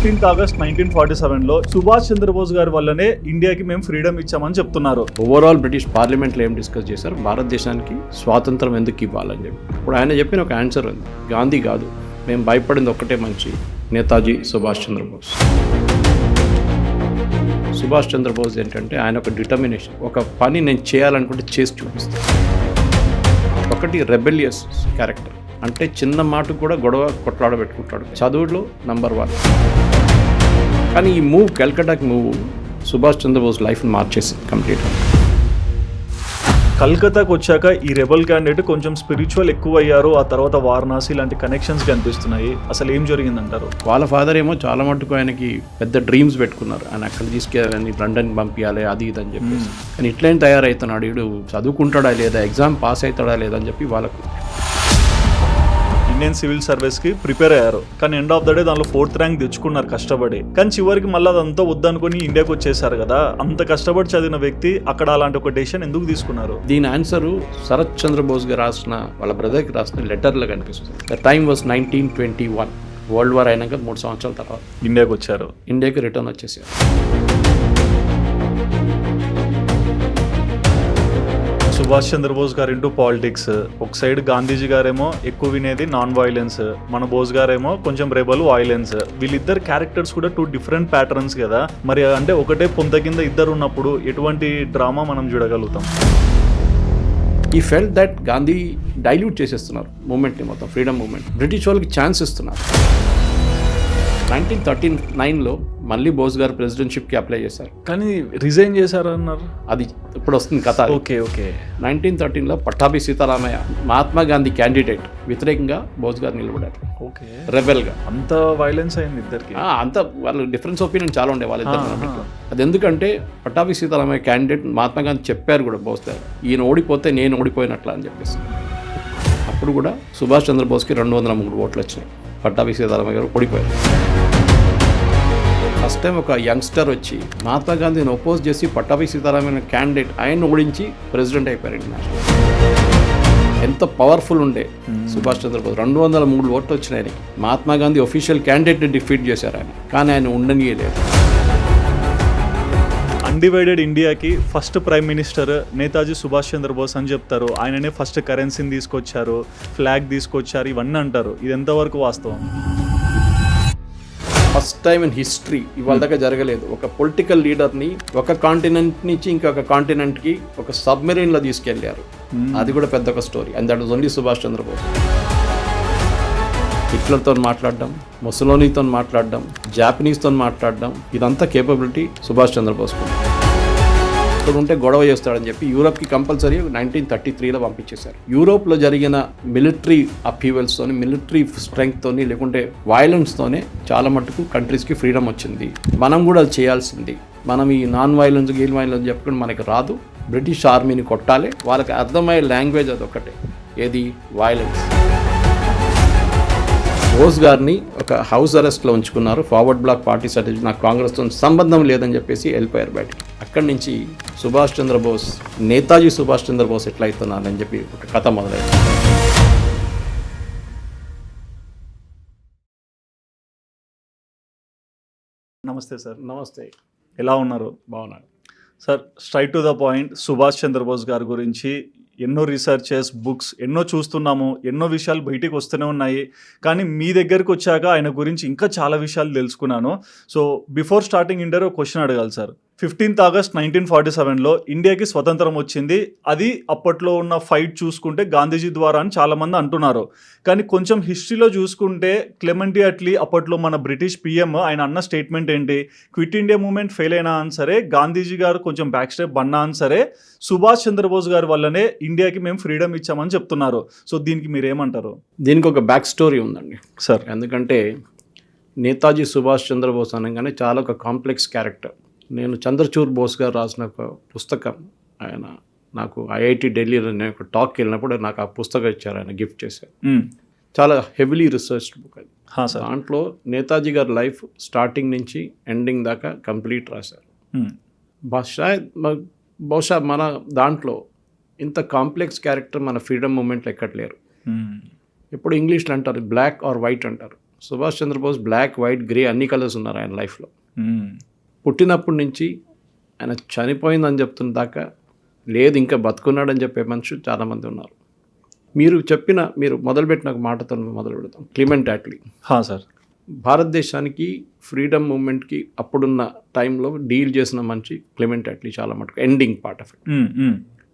15th August 1947లో Subhash Chandrabose గారి వల్లనే ఇండియాకి మేము ఫ్రీడమ్ ఇచ్చామని చెప్తున్నారు. ఓవరాల్ బ్రిటిష్ పార్లమెంట్లో ఏం డిస్కస్ చేశారు, భారతదేశానికి స్వాతంత్రం ఎందుకు ఇవ్వాలని చెప్పి. ఇప్పుడు ఆయన చెప్పిన ఒక ఆన్సర్ ఉంది, గాంధీ కాదు, మేము భయపడింది ఒక్కటే మంచి, నేతాజీ సుభాష్ చంద్రబోస్. సుభాష్ చంద్రబోస్ ఏంటంటే ఆయన ఒక డిటర్మినేషన్, ఒక పని నేను చేయాలనుకుంటే చేసి చూపిస్తాను. ఒకటి రెబెలియస్ క్యారెక్టర్, అంటే చిన్న మాటకు కూడా గొడవ కొట్లాడబెట్టుకుంటాడు, చదువులో నంబర్ 1. కానీ ఈ మూవ్, కల్కటాకి మూవ్ సుభాష్ చంద్రబోస్ లైఫ్ని మార్చేసింది కంప్లీట్గా. కల్కతాకు వచ్చాక ఈ రెబల్ క్యాండిడేట్ కొంచెం స్పిరిచువల్ ఎక్కువ అయ్యారు. ఆ తర్వాత వారణాసి లాంటి కనెక్షన్స్ కనిపిస్తున్నాయి. అసలు ఏం జరిగిందంటారు? వాళ్ళ ఫాదర్ ఏమో చాలా మటుకు ఆయనకి పెద్ద డ్రీమ్స్ పెట్టుకున్నారు, ఆయన అక్కడ తీసుకెళ్ళాలని, లండన్ పంపించాలి, అది ఇది అని చెప్పేసి. కానీ ఇట్లయినా తయారవుతున్నాడు, వీడు చదువుకుంటాడా లేదా, ఎగ్జామ్ పాస్ అవుతాడా లేదా అని చెప్పి వాళ్ళకు. ఇండియన్ సివిల్ సర్వీస్కి ప్రిపేర్ అయ్యారు, కానీ ఎండ్ ఆఫ్ ద డే దానిలో 4th ర్యాంక్ తెచ్చుకున్నారు కష్టపడి. కానీ చివరికి మళ్ళీ అదంతా వద్దనుకుని ఇండియాకి వచ్చేసారు కదా. అంత కష్టపడి చదివిన వ్యక్తి అక్కడ అలాంటి ఒక డెసిషన్ ఎందుకు తీసుకున్నారు? దీని ఆన్సరు శరత్ చంద్రబోస్ గారు రాసిన, వాళ్ళ బ్రదర్కి రాసిన లెటర్లో కనిపిస్తుంది. The time was 1921. World war అయినాక 3 సంవత్సరాల తర్వాత ఇండియాకి వచ్చారు. ఇండియాకి రిటర్న్ వచ్చేసారు. సుభాష్ చంద్రబోస్ గారు ఇంటూ పాలిటిక్స్. ఒక సైడ్ గాంధీజీ గారేమో ఎక్కువ వినేది నాన్ వైలెన్స్, మన బోస్ గారేమో కొంచెం రెబల్ వైలెన్స్. వీళ్ళిద్దరు క్యారెక్టర్స్ కూడా 2 డిఫరెంట్ ప్యాటర్న్స్ కదా. మరి అంటే ఒకటే పొంత కింద ఇద్దరు ఉన్నప్పుడు ఎటువంటి డ్రామా మనం చూడగలుగుతాం? ఈ ఫెల్ట్ దట్ గాంధీ డైల్యూట్ చేసేస్తున్నారు మూమెంట్ని, మొత్తం ఫ్రీడమ్ మూమెంట్. బ్రిటిష్ వాళ్ళకి ఛాన్స్ ఇస్తున్నారు. 1939లో మళ్ళీ బోస్ గారు ప్రెసిడెంట్షిప్కి అప్లై చేశారు, కానీ రిజైన్ చేశారు అన్నారు. అది ఇప్పుడు వస్తుంది కథ. ఓకే. 1913లో పట్టాభి సీతారామయ్య, మహాత్మా గాంధీ క్యాండిడేట్, వ్యతిరేకంగా బోస్ గారు నిలబడారు. ఓకే. రెబెల్గా అంత వైలెన్స్ అయింది ఇద్దరికి. అంత వాళ్ళు డిఫరెన్స్ ఒపీనియన్ చాలా ఉండే వాళ్ళిద్దరు. అది ఎందుకంటే పట్టాభి సీతారామయ్య క్యాండిడేట్ మహాత్మా గాంధీ చెప్పారు కూడా బోస్ గారు, ఈయన ఓడిపోతే నేను ఓడిపోయినట్లా అని చెప్పేసి. అప్పుడు కూడా సుభాష్ చంద్రబోస్కి 203 ఓట్లు వచ్చినాయి, పట్టాభి సీతారామయ్య గారు ఓడిపోయారు. ఫస్ట్ టైం ఒక యంగ్స్టర్ వచ్చి మహాత్మా గాంధీని ఒపోజ్ చేసి పట్టాభి సీతారామయ్య క్యాండిడేట్ ఆయన ఓడించి ప్రెసిడెంట్ అయిపోయారు ఇంటర్నేషనల్. ఎంత పవర్ఫుల్ ఉండే సుభాష్ చంద్రబోస్. 203 ఓట్లు వచ్చినాయి ఆయనకి. మహాత్మా గాంధీ ఒఫీషియల్ క్యాండిడేట్ని డిఫీట్ చేశారు ఆయన, కానీ ఆయన ఉండనియలేదు. అన్డివైడెడ్ ఇండియాకి first prime minister Netaji Subhash Chandrabose అని చెప్తారు. ఆయననే ఫస్ట్ కరెన్సీని తీసుకొచ్చారు, ఫ్లాగ్ తీసుకొచ్చారు, ఇవన్నీ అంటారు. ఇది ఎంతవరకు వాస్తవం? ఫస్ట్ టైం ఇన్ హిస్టరీ ఇవాళ దాకా జరగలేదు. ఒక పొలిటికల్ లీడర్ని ఒక కాంటినెంట్ నుంచి ఇంకొక కాంటినెంట్కి ఒక సబ్మెరీన్లో తీసుకెళ్లారు. అది కూడా పెద్ద ఒక story. And that was only Subhash Chandrabose. హిట్లర్తో మాట్లాడడం, ముసలోనీతో మాట్లాడడం, జాపనీస్తో మాట్లాడడం, ఇదంతా కేపబిలిటీ సుభాష్ చంద్రబోస్. ఇక్కడ ఉంటే గొడవ చేస్తాడని చెప్పి యూరోప్కి కంపల్సరీ 1933లో పంపించేశారు. యూరోప్లో జరిగిన మిలిటరీ అపీవల్స్తోని, మిలిటరీ స్ట్రెంగ్త్తోని, లేకుంటే వైలెన్స్తోనే చాలా మటుకు కంట్రీస్కి ఫ్రీడమ్ వచ్చింది. మనం కూడా అది చేయాల్సింది. మనం ఈ నాన్ వైలెన్స్, గెయిల్ వైలెన్స్ చెప్పుకుని మనకి రాదు. బ్రిటిష్ ఆర్మీని కొట్టాలి. వాళ్ళకి అర్థమయ్యే లాంగ్వేజ్ అదొకటే, ఏది వైలెన్స్. బోస్ గారిని ఒక హౌస్ అరెస్ట్లో ఉంచుకున్నారు. ఫార్వర్డ్ బ్లాక్ పార్టీ సర్టిఫికేట్, నాకు కాంగ్రెస్తో సంబంధం లేదని చెప్పేసి వెళ్ళిపోయారు బయటికి. అక్కడి నుంచి సుభాష్ చంద్రబోస్, నేతాజీ సుభాష్ చంద్రబోస్ ఎట్లా అవుతున్నారని చెప్పి ఒక కథ మొదలైంది. నమస్తే సార్. నమస్తే. ఎలా ఉన్నారు? బాగున్నాను sir. Straight to the point, Subhash Chandrabose గారి గురించి ఎన్నో రీసెర్చెస్, బుక్స్ ఎన్నో చూస్తున్నాము, ఎన్నో విషయాలు బయటికి వస్తూనే ఉన్నాయి. కానీ మీ దగ్గరికి వచ్చాక ఆయన గురించి ఇంకా చాలా విషయాలు తెలుసుకున్నాను. So before starting interview question అడగాలి సార్. 15th August 1947లో ఇండియాకి స్వతంత్రం వచ్చింది. అది అప్పట్లో ఉన్న ఫైట్ చూసుకుంటే గాంధీజీ ద్వారా అని చాలామంది అంటున్నారు. కానీ కొంచెం హిస్టరీలో చూసుకుంటే క్లెమెంట్ అట్లీ అప్పట్లో మన బ్రిటిష్ పిఎం, ఆయన అన్న స్టేట్మెంట్ ఏంటి, క్విట్ ఇండియా మూవ్మెంట్ ఫెయిల్ అయినా అని సరే, గాంధీజీ గారు కొంచెం బ్యాక్ స్టెప్ అన్నా అని సరే, సుభాష్ చంద్రబోస్ గారి వల్లనే ఇండియాకి మేము ఫ్రీడమ్ ఇచ్చామని చెప్తున్నారు. సో దీనికి మీరేమంటారు? దీనికి ఒక బ్యాక్ స్టోరీ ఉందండి సార్. ఎందుకంటే నేతాజీ సుభాష్ చంద్రబోస్ అనగానే చాలా ఒక కాంప్లెక్స్ క్యారెక్టర్. నేను చంద్రచూర్ బోస్ గారు రాసిన ఒక పుస్తకం, ఆయన నాకు ఐఐటి ఢిల్లీలో నేను ఒక టాక్కి వెళ్ళినప్పుడు నాకు ఆ పుస్తకం ఇచ్చారు, ఆయన గిఫ్ట్ చేశారు. చాలా హెవీలీ రీసెర్చ్డ్ బుక్ అది. దాంట్లో నేతాజీ గారి లైఫ్ స్టార్టింగ్ నుంచి ఎండింగ్ దాకా కంప్లీట్ రాశారు. బహుశా మన దాంట్లో ఇంత కాంప్లెక్స్ క్యారెక్టర్ మన ఫ్రీడమ్ మూమెంట్లో ఎక్కట్లేరు. ఇప్పుడు ఇంగ్లీష్లో అంటారు బ్లాక్ ఆర్ వైట్ అంటారు. Subhash Chandrabose black, white, grey అన్ని కలర్స్ ఉన్నారు ఆయన లైఫ్లో. పుట్టినప్పటి నుంచి ఆయన చనిపోయిందని చెప్తున్న దాకా లేదు ఇంకా బతుకున్నాడని చెప్పే మనుషులు చాలామంది ఉన్నారు. మీరు మొదలుపెట్టిన ఒక మాటతో మొదలు పెడతాం. క్లిమెంట్ అట్లీ సార్, భారతదేశానికి ఫ్రీడమ్ మూమెంట్కి అప్పుడున్న టైంలో డీల్ చేసిన మనిషి క్లిమెంట్ అట్లీ. చాలా మటుకు ఎండింగ్ పార్ట్ ఆఫ్ ఇట్.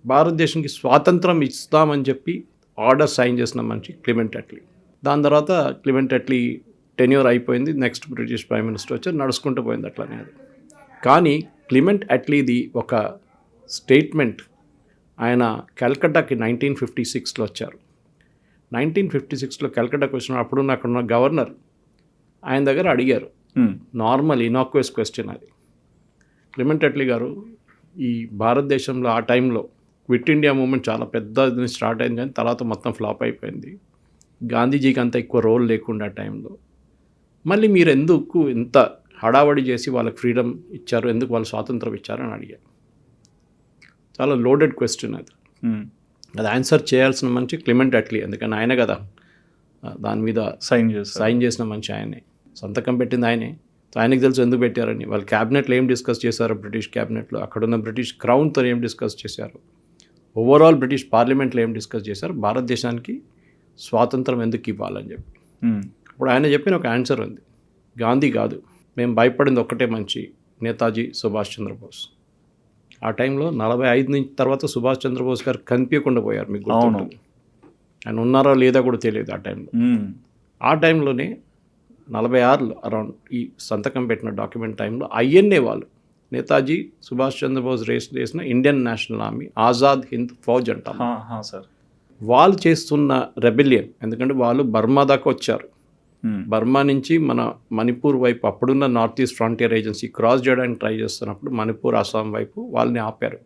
భారతదేశానికి స్వాతంత్రం ఇస్తామని చెప్పి ఆర్డర్ సైన్ చేసిన మనిషి క్లిమెంట్ అట్లీ. దాని తర్వాత క్లిమెంట్ అట్లీ టెన్యూర్ అయిపోయింది. నెక్స్ట్ బ్రిటిష్ ప్రైమ్ మినిస్టర్ వచ్చి నడుచుకుంటూ పోయింది అట్లనే. అది కానీ క్లిమెంట్ అట్లీది ఒక స్టేట్మెంట్, ఆయన కల్కట్టాకి 1956లో వచ్చారు. 1956లో కల్కట్టాకి వచ్చిన అప్పుడున్న అక్కడున్న గవర్నర్ ఆయన దగ్గర అడిగారు, నార్మల్ ఇనాక్వస్ క్వశ్చన్ అది. క్లిమెంట్ అట్లీ గారు, ఈ భారతదేశంలో ఆ టైంలో క్విట్ ఇండియా మూమెంట్ చాలా పెద్ద స్టార్ట్ అయింది, కానీ తర్వాత మొత్తం ఫ్లాప్ అయిపోయింది. గాంధీజీకి అంత ఎక్కువ రోల్ లేకుండా ఆ టైంలో మళ్ళీ మీరు ఎందుకు ఇంత హడావడి చేసి వాళ్ళకి ఫ్రీడమ్ ఇచ్చారు, ఎందుకు వాళ్ళు స్వాతంత్రం ఇచ్చారు అని అడిగారు. చాలా లోడెడ్ క్వశ్చన్ అది. అది ఆన్సర్ చేయాల్సిన మనిషి క్లిమెంట్ అట్లీ, ఎందుకని ఆయన కదా దాని మీద సైన్ చేసిన మనిషి ఆయనే, సంతకం పెట్టింది ఆయనే. ఆయనకు తెలుసు ఎందుకు పెట్టారని. వాళ్ళ క్యాబినెట్లో ఏం డిస్కస్ చేశారు, బ్రిటిష్ క్యాబినెట్లో అక్కడున్న బ్రిటిష్ క్రౌన్తో ఏం డిస్కస్ చేశారు, ఓవరాల్ బ్రిటిష్ పార్లమెంట్లో ఏం డిస్కస్ చేశారు, భారతదేశానికి స్వాతంత్రం ఎందుకు ఇవ్వాలని చెప్పి. ఇప్పుడు ఆయన చెప్పిన ఒక ఆన్సర్ ఉంది, గాంధీ కాదు, మేము భయపడింది ఒక్కటే మనిషి, నేతాజీ సుభాష్ చంద్రబోస్. ఆ టైంలో 45 నుంచి తర్వాత సుభాష్ చంద్రబోస్ గారు కనిపించకుండా పోయారు. మీకు గుర్తుంటుంది, ఆయన ఉన్నారో లేదా కూడా తెలియదు ఆ టైంలో. ఆ టైంలోనే 46లో అరౌండ్ ఈ సంతకం పెట్టిన డాక్యుమెంట్ టైంలో ఐఎన్ఏ వాళ్ళు, నేతాజీ సుభాష్ చంద్రబోస్ రేస్ చేసిన Indian national army, Azad Hind Fauj అంటాం సార్, వాళ్ళు చేస్తున్న రెబెలియన్, ఎందుకంటే వాళ్ళు బర్మా దాకా వచ్చారు. బర్మా నుంచి మన మణిపూర్ వైపు అప్పుడున్న north east frontier agency cross చేయడానికి ట్రై చేస్తున్నప్పుడు మణిపూర్, అస్సాం వైపు వాళ్ళని ఆపారు.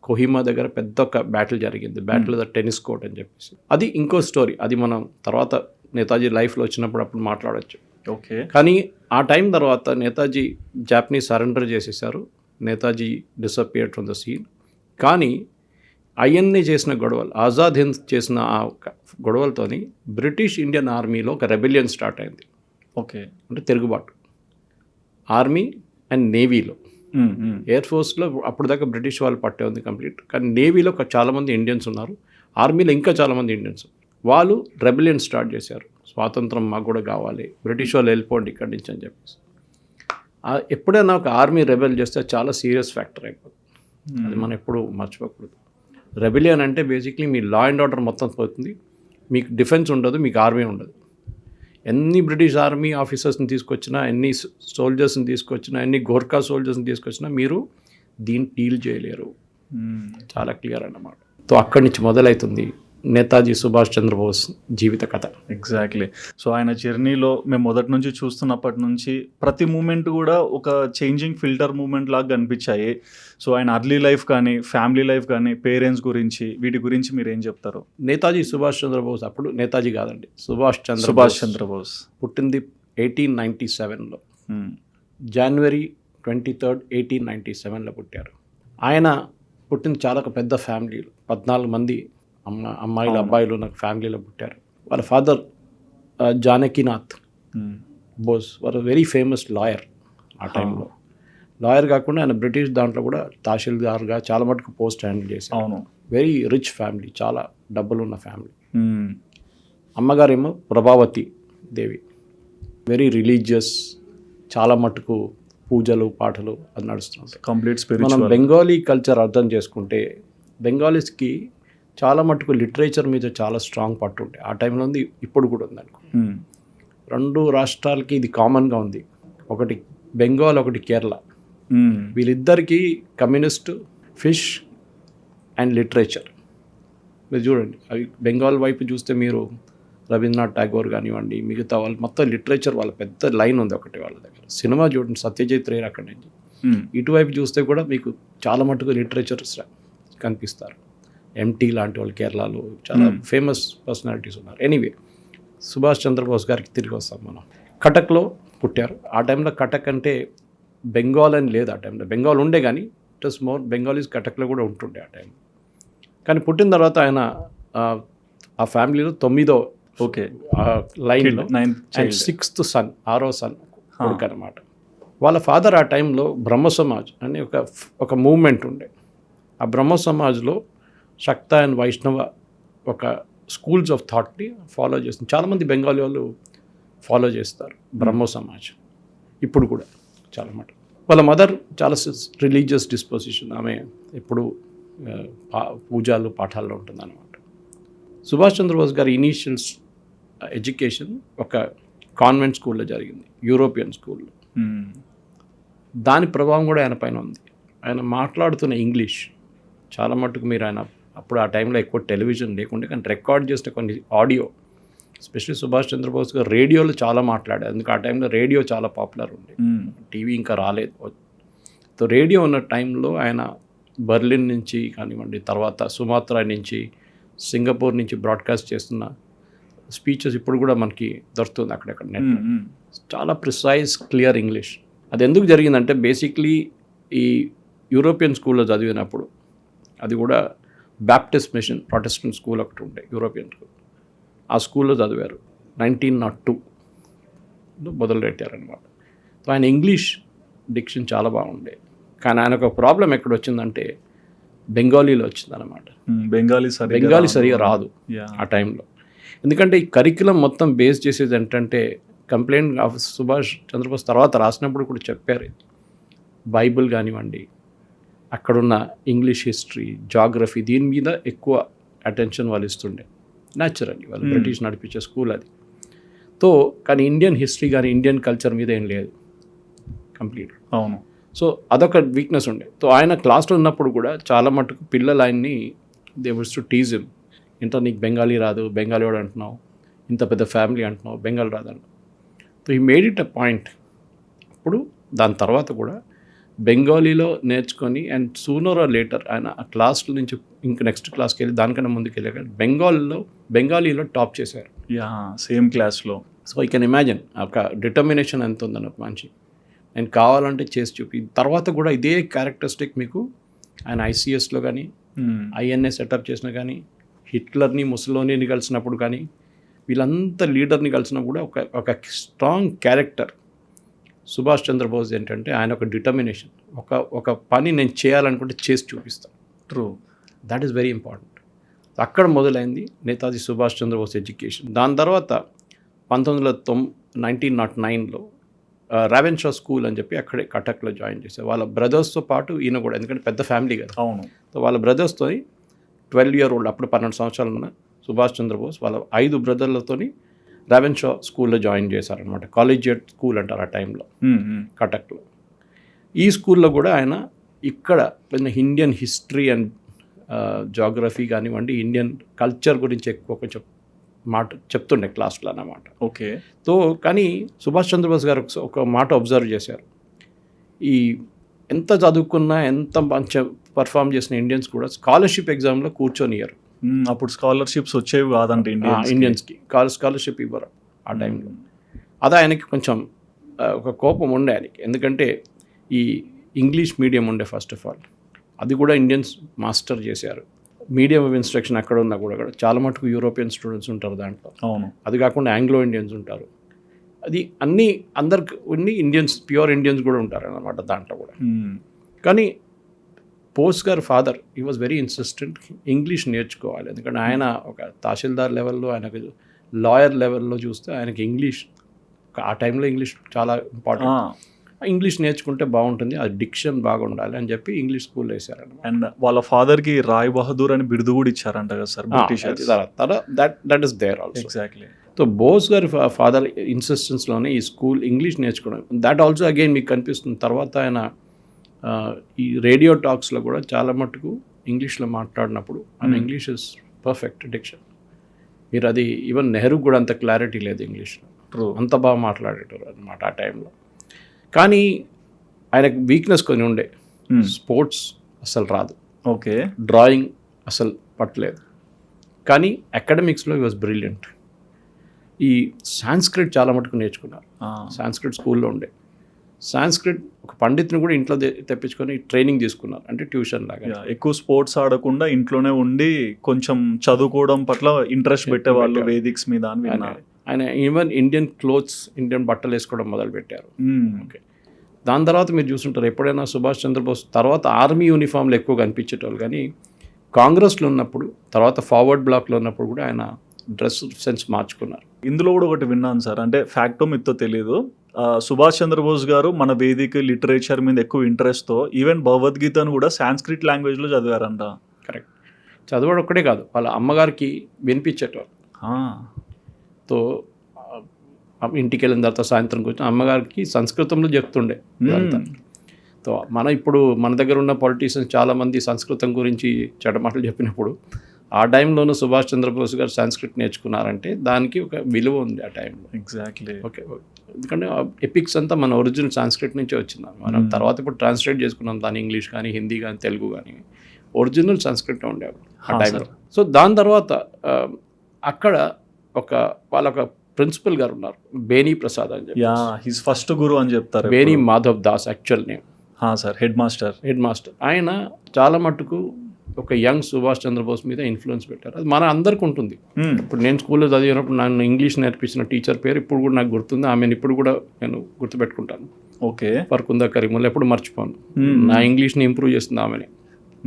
కోహిమా దగ్గర పెద్ద ఒక బ్యాటిల్ జరిగింది, బ్యాటిల్ ద టెన్నిస్ కోర్ట్ అని చెప్పేసి. అది ఇంకో స్టోరీ, అది మనం తర్వాత నేతాజీ లైఫ్లో వచ్చినప్పుడు అప్పుడు మాట్లాడచ్చు. ఓకే, కానీ ఆ టైం తర్వాత నేతాజీ జాపనీస్ సరెండర్ చేసేసారు, Netaji disappeared from the scene. కానీ ఐఎన్ఏ చేసిన గొడవలు, ఆజాద్ హింద్ చేసిన ఆ గొడవలతోని బ్రిటిష్ ఇండియన్ ఆర్మీలో ఒక రెబెలియన్ స్టార్ట్ అయింది. ఓకే, అంటే తిరుగుబాటు. ఆర్మీ అండ్ నేవీలో, ఎయిర్ ఫోర్స్లో అప్పుడు దాకా బ్రిటిష్ వాళ్ళు పట్టే ఉంది కంప్లీట్, కానీ నేవీలో చాలామంది ఇండియన్స్ ఉన్నారు, ఆర్మీలో ఇంకా చాలామంది ఇండియన్స్. వాళ్ళు రెబెలియన్ స్టార్ట్ చేశారు, స్వాతంత్రం మాకు కూడా కావాలి, బ్రిటిష్ వాళ్ళు వెళ్ళిపోండి ఇక్కడి నుంచి అని చెప్పేసి. ఎప్పుడైనా ఒక ఆర్మీ రెబెల్ చేస్తే చాలా సీరియస్ ఫ్యాక్టర్ అయిపోతుంది, అది మనం ఎప్పుడు మర్చిపోకూడదు. రెబెలియన్ అంటే basically me law and order మొత్తం పోతుంది, మీకు డిఫెన్స్ ఉండదు, మీకు ఆర్మీ ఉండదు. ఎన్ని బ్రిటిష్ ఆర్మీ ఆఫీసర్స్ని తీసుకొచ్చినా, ఎన్ని సోల్జర్స్ని తీసుకొచ్చినా, ఎన్ని గోర్ఖా సోల్జర్స్ని తీసుకొచ్చినా మీరు దీన్ని డీల్ చేయలేరు. చాలా క్లియర్ అన్నమాట. సో అక్కడి నుంచి మొదలవుతుంది నేతాజీ సుభాష్ చంద్రబోస్ జీవిత కథ. ఎగ్జాక్ట్లీ. సో ఆయన జర్నీలో మేము మొదటి నుంచి చూస్తున్నప్పటి నుంచి ప్రతి మూమెంట్ కూడా ఒక చేంజింగ్ ఫిల్టర్ మూమెంట్ లాగా కనిపించాయి. సో ఆయన అర్లీ లైఫ్ కానీ, ఫ్యామిలీ లైఫ్ కానీ, పేరెంట్స్ గురించి, వీటి గురించి మీరు ఏం చెప్తారు? నేతాజీ సుభాష్ చంద్రబోస్, అప్పుడు నేతాజీ కాదండి, సుభాష్ చంద్రబోస్ పుట్టింది 1897లో, జనవరి 23, 1897లో పుట్టారు. ఆయన పుట్టింది చాలా ఒక పెద్ద ఫ్యామిలీలో, 14 మంది అమ్మాయిలు అబ్బాయిలు నాకు ఫ్యామిలీలో పుట్టారు. వాళ్ళ ఫాదర్ జానకీనాథ్ బోస్ వారు వెరీ ఫేమస్ లాయర్. ఆ టైంలో లాయర్ కాకుండా ఆయన బ్రిటిష్ దాంట్లో కూడా తహసీల్దార్గా చాలా మటుకు పోస్ట్ హ్యాండిల్ చేశారు. వెరీ రిచ్ ఫ్యామిలీ, చాలా డబ్బులు ఉన్న ఫ్యామిలీ. అమ్మగారేమో ప్రభావతి దేవి, వెరీ రిలీజియస్, చాలా మటుకు పూజలు పాటలు అది నడుస్తుంది. కంప్లీట్ మనం బెంగాలీ కల్చర్ అర్థం చేసుకుంటే, బెంగాలీస్కి చాలా మటుకు లిటరేచర్ మీద చాలా స్ట్రాంగ్ పట్టు ఉంటాయి. ఆ టైంలో ఉంది, ఇప్పుడు కూడా ఉంది అనుకో. 2 రాష్ట్రాలకి ఇది కామన్గా ఉంది, ఒకటి బెంగాల్, ఒకటి కేరళ. వీళ్ళిద్దరికీ కమ్యూనిస్ట్, ఫిష్ అండ్ లిటరేచర్. మీరు చూడండి, అవి బెంగాల్ వైపు చూస్తే మీరు రవీంద్రనాథ్ ఠాగూర్ కానివ్వండి, మిగతా వాళ్ళు మొత్తం లిటరేచర్ వాళ్ళ పెద్ద లైన్ ఉంది ఒకటి వాళ్ళ దగ్గర. సినిమా చూడండి, సత్యజిత్ రే అక్కడి నుంచి. ఇటువైపు చూస్తే కూడా మీకు చాలా మటుకు లిటరేచర్స్ కనిపిస్తారు. ఎంటీ లాంటి వాళ్ళు కేరళలో చాలా ఫేమస్ పర్సనాలిటీస్ ఉన్నారు. ఎనీవే, సుభాష్ చంద్రబోస్ గారికి తిరిగి వస్తాం మనం. కటక్లో పుట్టారు. ఆ టైంలో కటక్ అంటే బెంగాల్ అని లేదు, ఆ టైంలో బెంగాల్ ఉండే కానీ ఇట్ వాస్ మోర్ బెంగాలీస్ కటక్లో కూడా ఉంటుండే ఆ టైం. కానీ పుట్టిన తర్వాత ఆయన ఆ ఫ్యామిలీలో 9వ ఓకే. లైన్లో. నైన్త్ అండ్ 6th సన్, 6వ సన్ కొడుకు అనమాట. వాళ్ళ ఫాదర్ ఆ టైంలో బ్రహ్మ సమాజ్ అని ఒక మూమెంట్ ఉండే. ఆ బ్రహ్మ సమాజ్లో శక్త అండ్ వైష్ణవ ఒక స్కూల్స్ ఆఫ్ థాట్ని ఫాలో చేస్తుంది. చాలామంది బెంగాలీ వాళ్ళు ఫాలో చేస్తారు బ్రహ్మ సమాజ్ ఇప్పుడు కూడా చాలా మాట. వాళ్ళ మదర్ చాలా రిలీజియస్ డిస్పోజిషన్, ఆమె ఎప్పుడు పూజలు పాఠాల్లో ఉంటుందన్నమాట. సుభాష్ చంద్రబోస్ గారి ఇనీషియల్ ఎడ్యుకేషన్ ఒక కాన్వెంట్ స్కూల్లో జరిగింది, యూరోపియన్ స్కూల్లో. దాని ప్రభావం కూడా ఆయన పైన ఉంది. ఆయన మాట్లాడుతున్న ఇంగ్లీష్ చాలా మట్టుకు మీరు ఆయన అప్పుడు ఆ టైంలో ఎక్కువ టెలివిజన్ లేకుండే, కానీ రికార్డ్ చేసిన కొన్ని ఆడియో, ఎస్పెషల్లీ సుభాష్ చంద్రబోస్ గారు రేడియోలో చాలా మాట్లాడారు. ఎందుకంటే ఆ టైంలో రేడియో చాలా పాపులర్ ఉంది, టీవీ ఇంకా రాలేదు. సో రేడియో ఉన్న టైంలో ఆయన బర్లిన్ నుంచి కానివ్వండి, తర్వాత సుమాత్రా నుంచి, సింగపూర్ నుంచి బ్రాడ్కాస్ట్ చేస్తున్న స్పీచెస్ ఇప్పుడు కూడా మనకి దొరుకుతుంది అక్కడక్కడ నెట్. చాలా ప్రిసైజ్ క్లియర్ ఇంగ్లీష్. అది ఎందుకు జరిగిందంటే బేసిక్లీ ఈ యూరోపియన్ స్కూల్లో చదివినప్పుడు, అది కూడా బ్యాప్టిస్ట్ మిషన్ ప్రొటెస్టెంట్ స్కూల్ ఒకటి ఉండే, యూరోపియన్ స్కూల్. ఆ స్కూల్లో చదివారు. 1902లో మొదలుపెట్టారనమాట. సో ఆయన ఇంగ్లీష్ డిక్షన్ చాలా బాగుండే. కానీ ఆయన ఒక ప్రాబ్లం ఎక్కడ వచ్చిందంటే బెంగాలీలో వచ్చిందనమాట. బెంగాలీ సరిగా రాదు ఆ టైంలో. ఎందుకంటే ఈ కరిక్యులం మొత్తం బేస్ చేసేది ఏంటంటే, కంప్లైంట్ ఆఫ్ సుభాష్ చంద్రబోస్ తర్వాత రాసినప్పుడు కూడా చెప్పారు, బైబిల్ కానివ్వండి, అక్కడున్న ఇంగ్లీష్ హిస్టరీ, జాగ్రఫీ, దీని మీద ఎక్కువ అటెన్షన్ వాళ్ళు ఇస్తుండే. న్యాచురల్లీ వాళ్ళు బ్రిటిష్ నడిపించే స్కూల్ అది. కానీ ఇండియన్ హిస్టరీ కానీ ఇండియన్ కల్చర్ మీద ఏం లేదు కంప్లీట్. అవును. సో అదొక వీక్నెస్ ఉండే. సో ఆయన క్లాస్లో ఉన్నప్పుడు కూడా చాలా మటుకు పిల్లలు ఆయన్ని they was to tease him, ఇంత నీకు బెంగాలీ రాదు, బెంగాలీ వాడు అంటున్నావు, ఇంత పెద్ద ఫ్యామిలీ అంటున్నావు, బెంగాల్ రాదంటున్నావు. సో ఈ మేడ్ ఇట్ అ పాయింట్. ఇప్పుడు దాని తర్వాత కూడా బెంగాలీలో నేర్చుకొని, అండ్ సూనర్ ఆర్ లేటర్ ఆయన ఆ క్లాస్ నుంచి ఇంక నెక్స్ట్ క్లాస్కి వెళ్ళి దానికన్నా ముందుకు వెళ్ళాక బెంగాలీలో టాప్ చేశారు. సేమ్ క్లాస్లో. సో ఐ కెన్ ఇమాజిన్ ఒక డిటర్మినేషన్ ఎంత ఉందని ఒక మనిషి. నేను కావాలంటే చేసి చూపి. తర్వాత కూడా ఇదే క్యారెక్టరిస్టిక్ మీకు ఆయన ఐసీఎస్లో కానీ, ఐఎన్ఏ సెటప్ చేసినా కానీ, హిట్లర్ని ముసలోనీని కలిసినప్పుడు కానీ, వీళ్ళంతా లీడర్ని కలిసినప్పుడు కూడా ఒక స్ట్రాంగ్ క్యారెక్టర్ సుభాష్ చంద్రబోస్ ఏంటంటే ఆయన ఒక డిటర్మినేషన్. ఒక పని నేను చేయాలనుకుంటే చేసి చూపిస్తాను. True. That is very important. అక్కడ మొదలైంది నేతాజీ సుభాష్ చంద్రబోస్ ఎడ్యుకేషన్. దాని తర్వాత 1909లో రావెన్షా స్కూల్ అని చెప్పి అక్కడే కటక్లో జాయిన్ చేశారు. వాళ్ళ బ్రదర్స్తో పాటు ఈయన కూడా, ఎందుకంటే పెద్ద ఫ్యామిలీ కదా. అవును. సో వాళ్ళ బ్రదర్స్తో 12 year old, అప్పుడు 12 సంవత్సరాలు ఉన్న సుభాష్ చంద్రబోస్ వాళ్ళ 5 బ్రదర్లతోని రావెన్షా స్కూల్లో జాయిన్ చేశారనమాట. కాలేజియేట్ స్కూల్ అంటారు ఆ టైంలో కటక్లో. ఈ స్కూల్లో కూడా ఆయన ఇక్కడ ఇండియన్ హిస్టరీ అండ్ జాగ్రఫీ కానివ్వండి, ఇండియన్ కల్చర్ గురించి ఎక్కువ కొంచెం చెప్తుండే క్లాస్లో అన్నమాట. ఓకే. సో కానీ సుభాష్ చంద్రబోస్ గారు ఒక మాట అబ్జర్వ్ చేశారు, ఈ ఎంత చదువుకున్నా ఎంత మంచి పర్ఫామ్ చేసిన ఇండియన్స్ కూడా స్కాలర్షిప్ ఎగ్జామ్లో కూర్చొనియరు. అప్పుడు స్కాలర్షిప్స్ వచ్చేవి కాదంటే ఇండియన్స్కి స్కాలర్షిప్ ఇవ్వరు ఆ టైంలో. అది ఆయనకి కొంచెం ఒక కోపం ఉండే ఆయనకి. ఎందుకంటే ఈ ఇంగ్లీష్ మీడియం ఉండే ఫస్ట్ ఆఫ్ ఆల్, అది కూడా ఇండియన్స్ మాస్టర్ చేశారు. మీడియం ఆఫ్ ఇన్స్ట్రక్షన్ అక్కడ ఉన్నా కూడా చాలా మటుకు యూరోపియన్ స్టూడెంట్స్ ఉంటారు దాంట్లో. అవును. అది కాకుండా ఆంగ్లో ఇండియన్స్ ఉంటారు. అది అందరికి ఉండి ఇండియన్స్, ప్యూర్ ఇండియన్స్ కూడా ఉంటారు అన్నమాట దాంట్లో కూడా. కానీ బోస్ గారు ఫాదర్ ఈ వాజ్ వెరీ ఇన్సిస్టెంట్ ఇంగ్లీష్ నేర్చుకోవాలి. ఎందుకంటే ఆయన ఒక తహసీల్దార్ లెవెల్లో, ఆయనకు లాయర్ లెవెల్లో చూస్తే ఆయనకి ఇంగ్లీష్, ఆ టైంలో ఇంగ్లీష్ చాలా ఇంపార్టెంట్. ఇంగ్లీష్ నేర్చుకుంటే బాగుంటుంది, అది డిక్షన్ బాగా ఉండాలి అని చెప్పి ఇంగ్లీష్ స్కూల్లో వేశారన్నమాట. అండ్ వాళ్ళ ఫాదర్కి రాయ్ బహదూర్ అని బిరుదు కూడా ఇచ్చారంట కదా sir Britishers. That is there also. Exactly. So Bose గారి ఫాదర్ ఇన్సిస్టెన్స్లోనే ఈ స్కూల్ ఇంగ్లీష్ నేర్చుకోవడం, దట్ ఆల్సో అగైన్ మీకు కనిపిస్తుంది. తర్వాత ఆయన ఈ రేడియో టాక్స్లో కూడా చాలా మటుకు ఇంగ్లీష్లో మాట్లాడినప్పుడు ఆయన ఇంగ్లీష్ ఇస్ పర్ఫెక్ట్ డిక్షన్. మీరు అది ఈవెన్ నెహ్రూ కూడా అంత క్లారిటీ లేదు ఇంగ్లీష్లో, అంత బాగా మాట్లాడేటారు అనమాట ఆ టైంలో. కానీ ఆయనకు వీక్నెస్ కొన్ని ఉండే. స్పోర్ట్స్ అసలు రాదు, ఓకే, డ్రాయింగ్ అసలు పట్టలేదు. కానీ అకాడమిక్స్లో ఈ వాజ్ బ్రిలియంట్. ఈ సాంస్క్రిట్ చాలా మటుకు నేర్చుకున్నారు. సాంస్క్రిట్ స్కూల్లో ఉండే. సాంస్క్రిట్ ఒక పండితుని కూడా ఇంట్లో తెప్పించుకొని ట్రైనింగ్ తీసుకున్నారు, అంటే ట్యూషన్ లాగా. ఎక్కువ స్పోర్ట్స్ ఆడకుండా ఇంట్లోనే ఉండి కొంచెం చదువుకోవడం పట్ల ఇంట్రెస్ట్ పెట్టేవాళ్ళు వేదిక్స్ మీద అని విన్నారు. ఆయన ఈవెన్ ఇండియన్ బట్టలు వేసుకోవడం మొదలు పెట్టారు. ఓకే, దాని తర్వాత మీరు చూస్తుంటారు ఎప్పుడైనా సుభాష్ చంద్రబోస్ తర్వాత ఆర్మీ యూనిఫామ్లు ఎక్కువ కనిపించేటోళ్ళు, కానీ కాంగ్రెస్లో ఉన్నప్పుడు తర్వాత ఫార్వర్డ్ బ్లాక్లో ఉన్నప్పుడు కూడా ఆయన డ్రెస్ సెన్స్ మార్చుకున్నారు. ఇందులో కూడా ఒకటి విన్నాను సార్, అంటే ఫ్యాక్టో మిత్తో తెలియదు, సుభాష్ చంద్రబోస్ గారు మన వేదిక లిటరేచర్ మీద ఎక్కువ ఇంట్రెస్ట్తో ఈవెన్ భగవద్గీతను కూడా సాంస్క్రిట్ లాంగ్వేజ్లో చదివారంట. కరెక్ట్, చదవడం ఒక్కడే కాదు, వాళ్ళ అమ్మగారికి వినిపించేటోళ్ళు. తో ఇంటికి వెళ్ళిన తర్వాత సాయంత్రం కూర్చొని అమ్మగారికి సంస్కృతంలో చెప్తుండే ఇదంతా. తో మన దగ్గర ఉన్న పొలిటీషియన్స్ చాలామంది సంస్కృతం గురించి చెడ్డమాటలు చెప్పినప్పుడు ఆ టైంలోనూ సుభాష్ చంద్రబోస్ గారు సంస్కృత్ నేర్చుకున్నారంటే దానికి ఒక విలువ ఉంది ఆ టైంలో. ఎగ్జాక్ట్లీ. ఓకే, ఎందుకంటే ఎపిక్స్ అంతా మన ఒరిజినల్ సంస్కృత్ నుంచే వచ్చింది. మనం తర్వాత ఇప్పుడు ట్రాన్స్లేట్ చేసుకున్నాం దాని ఇంగ్లీష్ కానీ హిందీ కానీ తెలుగు కానీ, ఒరిజినల్ సంస్కృత్ ఉండేవాడు ఆ టైంలో. సో దాని తర్వాత అక్కడ వాళ్ళొక ప్రిన్సిపల్ గారు ఉన్నారు, బేనీ ప్రసాద్ అని చెప్పి. హిస్ ఫస్ట్ గురు అని చెప్తారు, Beni Madhav Das actual name. Sir, headmaster. ఆయన చాలా మట్టుకు ఒక యంగ్ సుభాష్ చంద్రబోస్ మీద ఇన్ఫ్లుయెన్స్ పెట్టారు. అది మన అందరికి ఉంటుంది. ఇప్పుడు నేను స్కూల్లో చదివినప్పుడు నన్ను ఇంగ్లీష్ నేర్పించిన టీచర్ పేరు ఇప్పుడు కూడా నాకు గుర్తుంది. ఆమెను ఇప్పుడు కూడా నేను గుర్తుపెట్టుకుంటాను. ఓకే, పర్కుందా కరీముల్లా, ఎప్పుడు మర్చిపోను. నా ఇంగ్లీష్ని ఇంప్రూవ్ చేస్తుంది ఆమెనే.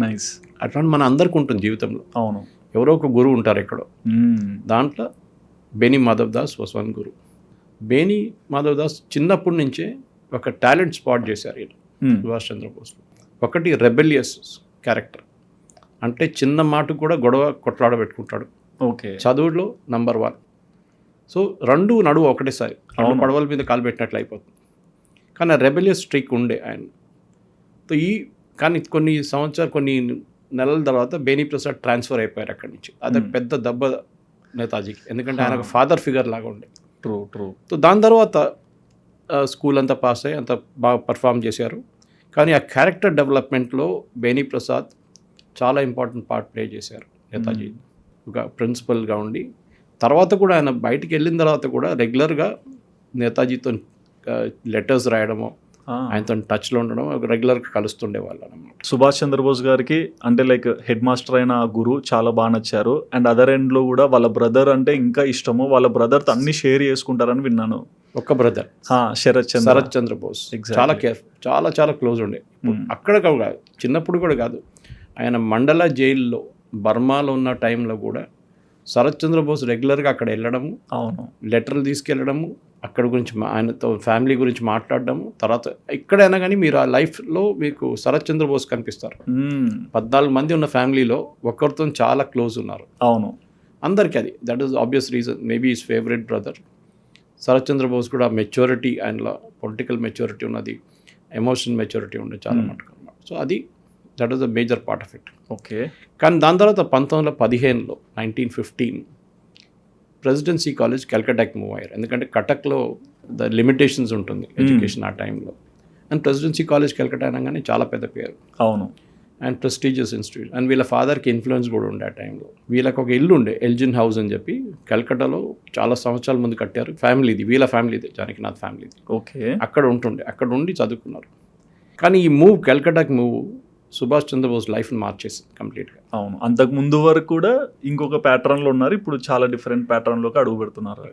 నైస్. అట్లాంటి మన అందరికి ఉంటుంది జీవితంలో. అవును, ఎవరో ఒక గురువు ఉంటారు ఎక్కడో. దాంట్లో బేనీ మాధవ్ దాస్ వాస్ వన్ గురు. బేనీ మాధవ్ దాస్ చిన్నప్పటి నుంచే ఒక టాలెంట్ స్పాట్ చేశారు ఈయన సుభాష్ చంద్రబోస్. ఒకటి రెబెలియస్ క్యారెక్టర్, అంటే చిన్న మాట కూడా కొట్లాడ పెట్టుకుంటాడు. ఓకే, చదువులో నంబర్ 1. సో రెండు నడువు ఒకటేసారి పడవల మీద కాలు పెట్టినట్లు అయిపోతుంది. కానీ రెబెలియస్ స్ట్రీక్ ఉండే ఆయన. సో కానీ కొన్ని నెలల తర్వాత బేనీ ప్రసాద్ ట్రాన్స్ఫర్ అయిపోయారు అక్కడి నుంచి. అదొక పెద్ద దెబ్బ నేతాజీకి, ఎందుకంటే ఆయన ఒక ఫాదర్ ఫిగర్ లాగా ఉండే. ట్రూ. సో దాని తర్వాత స్కూల్ అంతా పాస్ అయ్యి అంత బాగా పర్ఫామ్ చేశారు. కానీ ఆ క్యారెక్టర్ డెవలప్మెంట్లో బేనీ ప్రసాద్ చాలా ఇంపార్టెంట్ పార్ట్ ప్లే చేశారు నేతాజీ. ఒక ప్రిన్సిపల్గా ఉండి తర్వాత కూడా ఆయన బయటికి వెళ్ళిన తర్వాత కూడా రెగ్యులర్గా నేతాజీతో లెటర్స్ రాయడము, ఆయనతో టచ్లో ఉండడం, రెగ్యులర్గా కలుస్తుండేవాళ్ళు అనమాట. సుభాష్ చంద్రబోస్ గారికి అంటే లైక్ హెడ్ మాస్టర్ అయిన గురు చాలా బాగా నచ్చారు. అండ్ అదర్ ఎండ్లో కూడా వాళ్ళ బ్రదర్ అంటే ఇంకా ఇష్టము. వాళ్ళ బ్రదర్తో అన్ని షేర్ చేసుకుంటారని విన్నాను. ఒక బ్రదర్ శరత్ చంద్ర బోస్ చాలా చాలా చాలా క్లోజ్ ఉండే. అక్కడ కాదు, చిన్నప్పుడు కూడా కాదు, ఆయన మండల జైల్లో బర్మాలో ఉన్న టైంలో కూడా శరత్ చంద్ర బోస్ రెగ్యులర్గా అక్కడ వెళ్ళడము, అవును, లెటర్లు తీసుకెళ్ళడము, అక్కడ గురించి ఆయనతో ఫ్యామిలీ గురించి మాట్లాడడము. తర్వాత ఎక్కడైనా కానీ మీరు ఆ లైఫ్లో మీకు శరత్ చంద్ర బోస్ కనిపిస్తారు. 14 మంది ఉన్న ఫ్యామిలీలో ఒకరితో చాలా క్లోజ్ ఉన్నారు. అవును, అందరికీ అది that is obvious reason. Maybe is favourite brother. Sharat Chandra Bose కూడా మెచ్యూరిటీ, ఆయనలో పొలిటికల్ మెచ్యూరిటీ ఉన్నది, ఎమోషనల్ మెచ్యూరిటీ ఉండే చాలా మటుకు అన్నమాట. సో అది that is the major part of it. Okay. కానీ దాని తర్వాత 1915లో 1915 ప్రెసిడెన్సీ కాలేజ్ కల్కటాకి మూవ్ అయ్యారు. ఎందుకంటే కటక్లో ద లిమిటేషన్స్ ఉంటుంది ఎడ్యుకేషన్ ఆ టైంలో. అండ్ ప్రెసిడెన్సీ కాలేజ్ కల్కటా అనగానే చాలా పెద్ద పేరు, అవును, అండ్ ప్రెస్టీజియస్ ఇన్స్టిట్యూట్. అండ్ వీళ్ళ ఫాదర్కి ఇన్ఫ్లుయెన్స్ కూడా ఉండే ఆ టైంలో. వీళ్ళకి ఒక ఇల్లు ఉండే ఎల్జిన్ హౌస్ అని చెప్పి కల్కటాలో చాలా సంవత్సరాల ముందు కట్టారు. ఫ్యామిలీది, వీళ్ళ ఫ్యామిలీది, జానకినాథ్ ఫ్యామిలీది. ఓకే. అక్కడ ఉండి చదువుకున్నారు. కానీ ఈ మూవ్ కల్కటాకి మూవ్ సుభాష్ చంద్రబోస్ లైఫ్ని మార్చేసింది కంప్లీట్గా. అవును, అంతకు ముందు వరకు కూడా ఇంకొక ప్యాటర్న్లో ఉన్నారు, ఇప్పుడు చాలా డిఫరెంట్ ప్యాటర్న్లోకి అడుగు పెడుతున్నారు.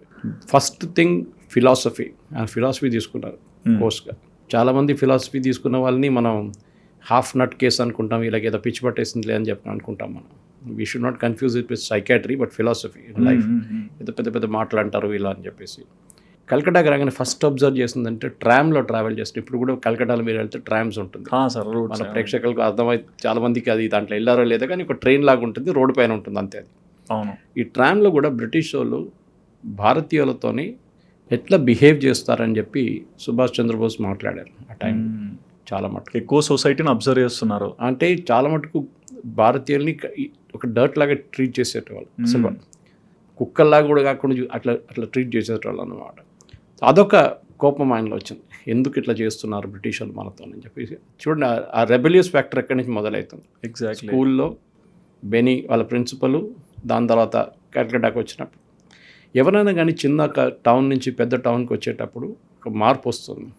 ఫస్ట్ థింగ్ ఫిలాసఫీ, ఆయన ఫిలాసఫీ తీసుకున్నారు కోర్స్గా. చాలామంది ఫిలాసఫీ తీసుకున్న వాళ్ళని మనం హాఫ్ నట్ కేస్ అనుకుంటాం, ఇలాగ ఏదో పిచ్చి పట్టేసిందిలే అని చెప్పి అనుకుంటాం మనం. We should not confuse it with psychiatry but philosophy life. ఏదో పెద్ద పెద్ద మాటలు అంటారు ఇలా అని చెప్పేసి. కల్కటాకి రాగానే ఫస్ట్ అబ్జర్వ్ చేసిందంటే ట్రామ్లో ట్రావెల్ చేస్తుంది. ఇప్పుడు కూడా కల్కటాలో మీరు వెళ్తే ట్రామ్స్ ఉంటుంది. మన ప్రేక్షకులకు అర్థమై చాలా మందికి అది దాంట్లో వెళ్ళారో లేదా, కానీ ఒక ట్రైన్ లాగా ఉంటుంది, రోడ్డు పైన ఉంటుంది అంతే అది. అవును. ఈ ట్రామ్లో కూడా బ్రిటిష్ వాళ్ళు భారతీయులతోని ఎట్లా బిహేవ్ చేస్తారని చెప్పి సుభాష్ చంద్రబోస్ మాట్లాడారు ఆ టైం. చాలా మటుకు ఎక్కువ సొసైటీని అబ్జర్వ్ చేస్తున్నారు. అంటే చాలా మటుకు భారతీయుల్ని ఒక డర్ట్ లాగా ట్రీట్ చేసేటవాళ్ళు, అసలు కుక్కల్లాగా కూడా కాకుండా అట్లా ట్రీట్ చేసేటవాళ్ళు అన్నమాట. అదొక కోపం ఆయనలో వచ్చింది, ఎందుకు ఇట్లా చేస్తున్నారు బ్రిటిష్ వాళ్ళు మనతో అని చెప్పేసి. చూడండి ఆ రెబెలియస్ ఫ్యాక్టర్ ఎక్కడి నుంచి మొదలవుతుంది. ఎగ్జాక్ట్లీ. స్కూల్లో బెనీ వాళ్ళ ప్రిన్సిపల్, దాని తర్వాత కల్కటాకి వచ్చినప్పుడు ఎవరైనా కానీ చిన్న టౌన్ నుంచి పెద్ద టౌన్కి వచ్చేటప్పుడు ఒక మార్పు వస్తుంది.